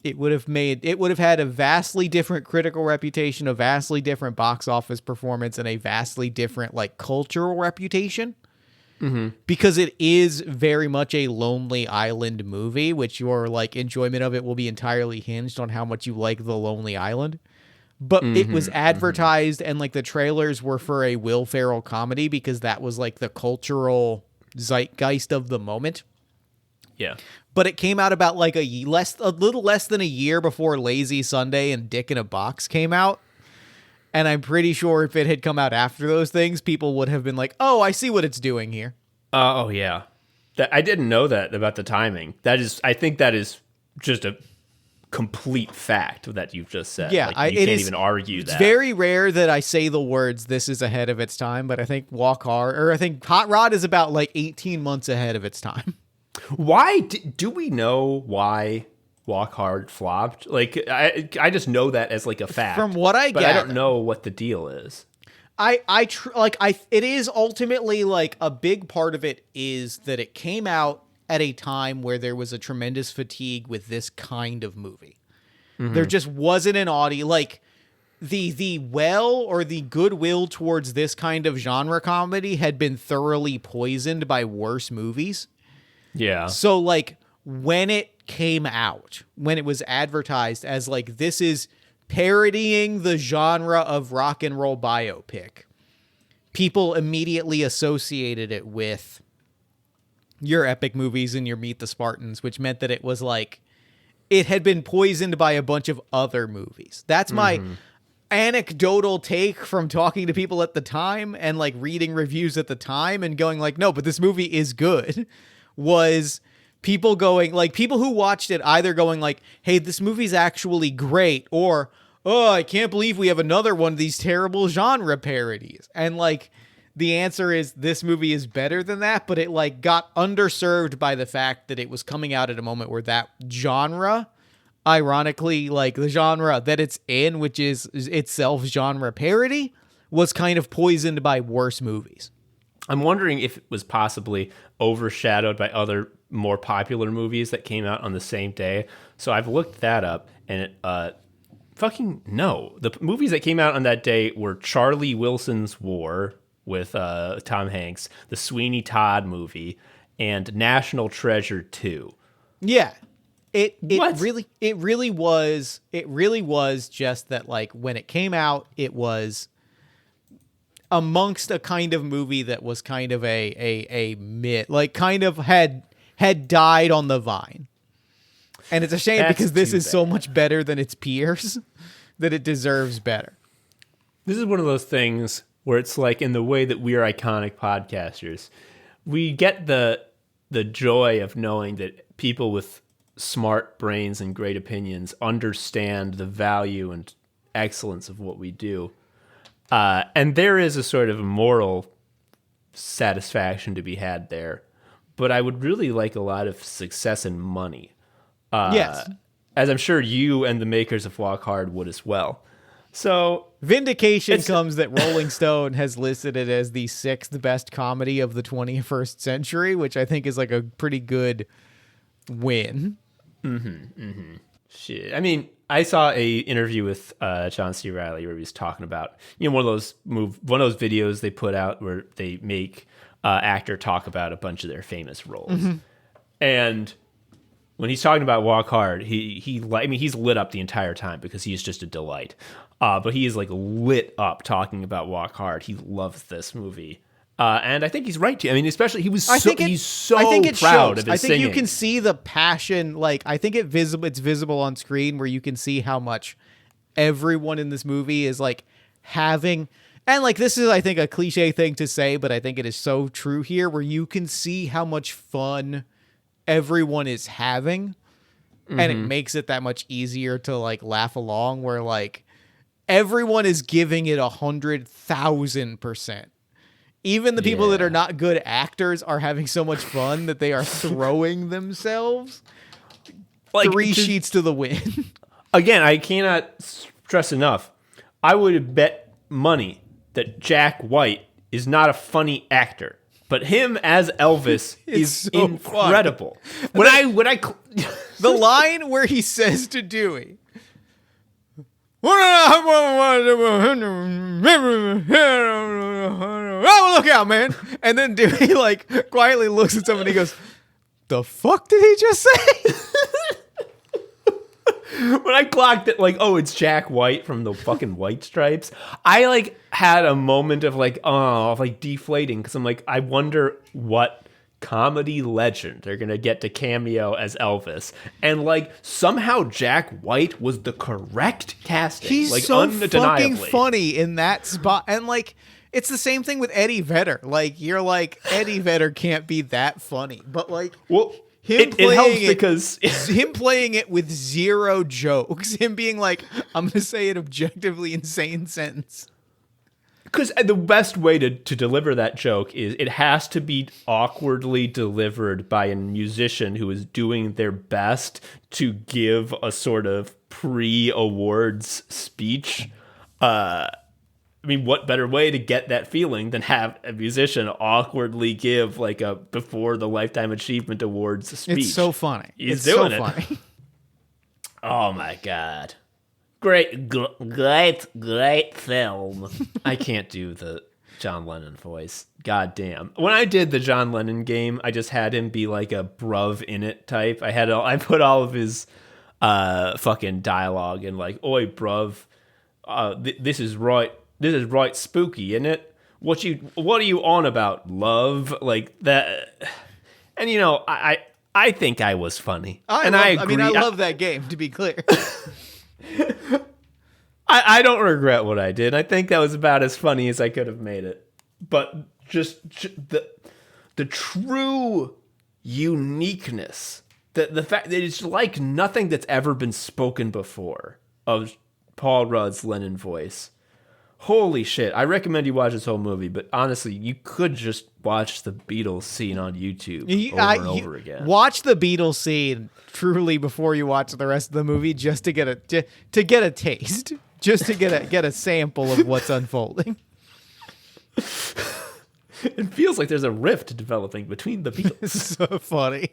it would have had a vastly different critical reputation, a vastly different box office performance, and a vastly different like cultural reputation. Because it is very much a Lonely Island movie, which your like enjoyment of it will be entirely hinged on how much you like the Lonely Island. But it was advertised, and like the trailers were for a Will Ferrell comedy, because that was like the cultural zeitgeist of the moment. Yeah. But it came out about like a little less than a year before Lazy Sunday and Dick in a Box came out. And I'm pretty sure if it had come out after those things, people would have been like, "Oh, I see what it's doing here." Oh yeah. I didn't know that about the timing. I think that is just a complete fact that you've just said. Yeah, like, you can't even argue it's that. It's very rare that I say the words, "This is ahead of its time," but I think I think Hot Rod is about like 18 months ahead of its time. Why do we know why Walk Hard flopped? Like I just know that as like a fact. From what I but I gather, don't know what the deal is. It is ultimately like a big part of it is that it came out at a time where there was a tremendous fatigue with this kind of movie. There just wasn't an audience, like the goodwill towards this kind of genre comedy had been thoroughly poisoned by worse movies. Yeah. So like when it came out, when it was advertised as like, this is parodying the genre of rock and roll biopic, people immediately associated it with your epic movies and your Meet the Spartans, which meant that it was like, it had been poisoned by a bunch of other movies. That's my anecdotal take from talking to people at the time and like reading reviews at the time and going like, no, but this movie is good. Was people who watched it either going like, "Hey, this movie's actually great," or, "Oh, I can't believe we have another one of these terrible genre parodies." And like the answer is, this movie is better than that, but it like got underserved by the fact that it was coming out at a moment where that genre, ironically, like the genre that it's in, which is itself genre parody, was kind of poisoned by worse movies. I'm wondering if it was possibly overshadowed by other more popular movies that came out on the same day. So I've looked that up, and fucking no. The movies that came out on that day were Charlie Wilson's War with Tom Hanks, the Sweeney Todd movie, and National Treasure 2. Yeah. It really was just that, like, when it came out, it was amongst a kind of movie that was kind of a myth, like kind of had died on the vine. And it's a shame, because this is so much better than its peers that it deserves better. This is one of those things where it's like, in the way that we are iconic podcasters, we get the joy of knowing that people with smart brains and great opinions understand the value and excellence of what we do. And there is a sort of moral satisfaction to be had there. But I would really like a lot of success and money. Yes. As I'm sure you and the makers of Walk Hard would as well. So Vindication comes that Rolling Stone has listed it as the 6th best comedy of the 21st century, which I think is like a pretty good win. Shit. I mean, I saw a interview with John C. Reilly where he was talking about, one of those videos they put out where they make actor talk about a bunch of their famous roles. And when he's talking about Walk Hard, he's lit up the entire time because he's just a delight. But he is like lit up talking about Walk Hard. He loves this movie. And I think he's right to. I mean, especially he's so proud of his singing. You can see the passion. Like, I think it's visible on screen where you can see how much everyone in this movie is like having. And like, this is, I think, a cliche thing to say, but I think it is so true here, where you can see how much fun everyone is having. And it makes it that much easier to like laugh along, where like everyone is giving it 100,000%. Even the people that are not good actors are having so much fun that they are throwing themselves like 3 sheets to the wind. Again, I cannot stress enough. I would bet money that Jack White is not a funny actor, but him as Elvis is so incredible. The line where he says to Dewey, "Oh, look out, man!" And then Dewey like quietly looks at somebody and he goes, "The fuck did he just say?" When I clocked it, like, oh, it's Jack White from the fucking White Stripes, I like had a moment of like, oh, like deflating, because I'm like, I wonder what comedy legend they're gonna get to cameo as Elvis, and like somehow Jack White was the correct casting. He's like, so undeniably fucking funny in that spot, and like it's the same thing with Eddie Vedder. Like, you're like, Eddie Vedder can't be that funny, but like, well, it helps because him playing it with 0 jokes, him being like, I'm gonna say an objectively insane sentence. Because the best way to deliver that joke is it has to be awkwardly delivered by a musician who is doing their best to give a sort of pre-awards speech. I mean, what better way to get that feeling than have a musician awkwardly give like a before the Lifetime Achievement Awards speech? It's so funny. He's doing so it. Funny. Oh my God. Great film. I can't do the John Lennon voice. God damn. When I did the John Lennon game, I just had him be like a bruv in it type. I put all of his fucking dialogue in, like, oi bruv, this is right spooky, isn't it? What are you on about, love? Like that. And I think I was funny. I agree. I love that game, to be clear. I don't regret what I did. I think that was about as funny as I could have made it. But just the true uniqueness, the fact that it's like nothing that's ever been spoken before of Paul Rudd's Lennon voice. Holy shit. I recommend you watch this whole movie, but honestly, you could just watch the Beatles scene on YouTube over and over again. Watch the Beatles scene truly before you watch the rest of the movie, just to get a taste, just to get a sample of what's unfolding. It feels like there's a rift developing between the Beatles. It's so funny.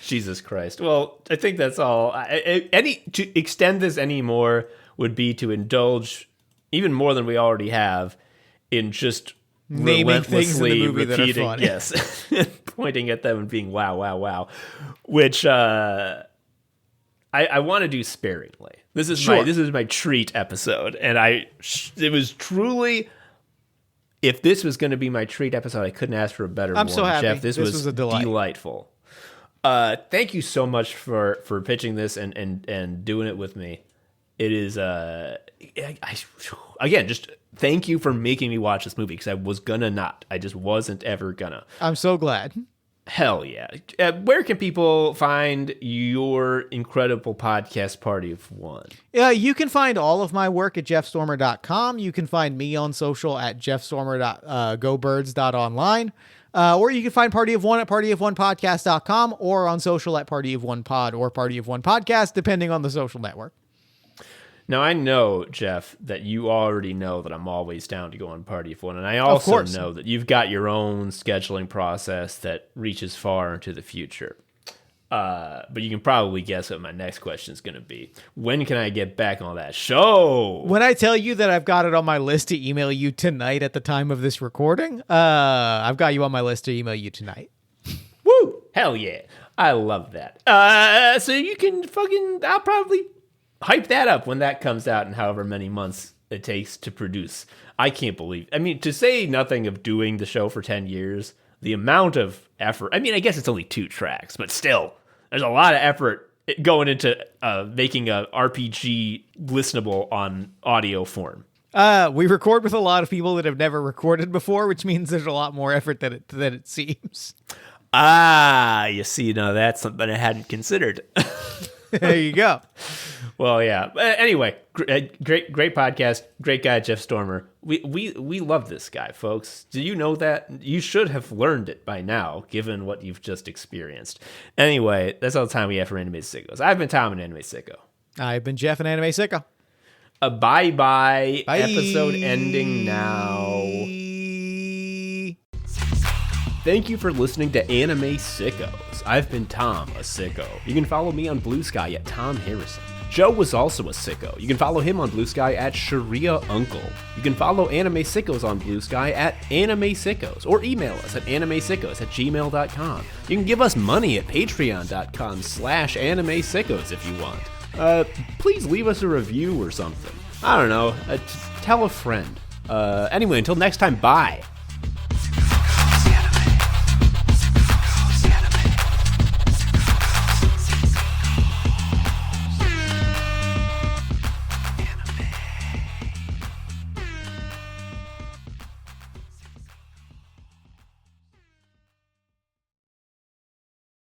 Jesus Christ. Well, I think that's all. To extend this any more would be to indulge even more than we already have in just naming things in the movie repeating, that are funny. Yes, pointing at them and being wow, wow, wow, which I want to do sparingly. This is my treat episode, and it was truly. If this was going to be my treat episode, I couldn't ask for a better one. I'm so happy. Jeff, this was a delight. Delightful. Thank you so much for pitching this and doing it with me. It is again, just thank you for making me watch this movie because I was gonna not. I just wasn't ever gonna. I'm so glad. Hell yeah. Where can people find your incredible podcast, Party of One? You can find all of my work at jeffstormer.com. You can find me on social at jeffstormer.gobirds.online. Or you can find Party of One at partyofonepodcast.com or on social at Party of One Pod or Party of One Podcast, depending on the social network. Now, I know, Jeff, that you already know that I'm always down to go on Party of One. And I also know that you've got your own scheduling process that reaches far into the future. But you can probably guess what my next question is going to be. When can I get back on that show? When I tell you that I've got it on my list to email you tonight at the time of this recording, I've got you on my list to email you tonight. Woo! Hell yeah. I love that. So you can I'll probably hype that up when that comes out in however many months it takes to produce. I can't believe. I mean, to say nothing of doing the show for 10 years, the amount of effort. I mean, I guess it's only 2 tracks, but still, there's a lot of effort going into making a RPG listenable on audio form. We record with a lot of people that have never recorded before, which means there's a lot more effort than it seems. You see, now that's something I hadn't considered. There you go. Well, yeah. Anyway, great podcast. Great guy, Jeff Stormer. We love this guy, folks. Do you know that? You should have learned it by now, given what you've just experienced. Anyway, that's all the time we have for Anime Sickos. I've been Tom and Anime Sicko. I've been Jeff and Anime Sicko. Bye. Bye. Episode ending now. Thank you for listening to Anime Sickos. I've been Tom, a sicko. You can follow me on Blue Sky at Tom Harrison. Joe was also a sicko. You can follow him on Blue Sky at Sharia Uncle. You can follow Anime Sickos on Blue Sky at Anime Sickos, or email us at animesickos@gmail.com. You can give us money at patreon.com/Anime Sickos if you want. Please leave us a review or something. I don't know. Tell a friend. Anyway, until next time, bye.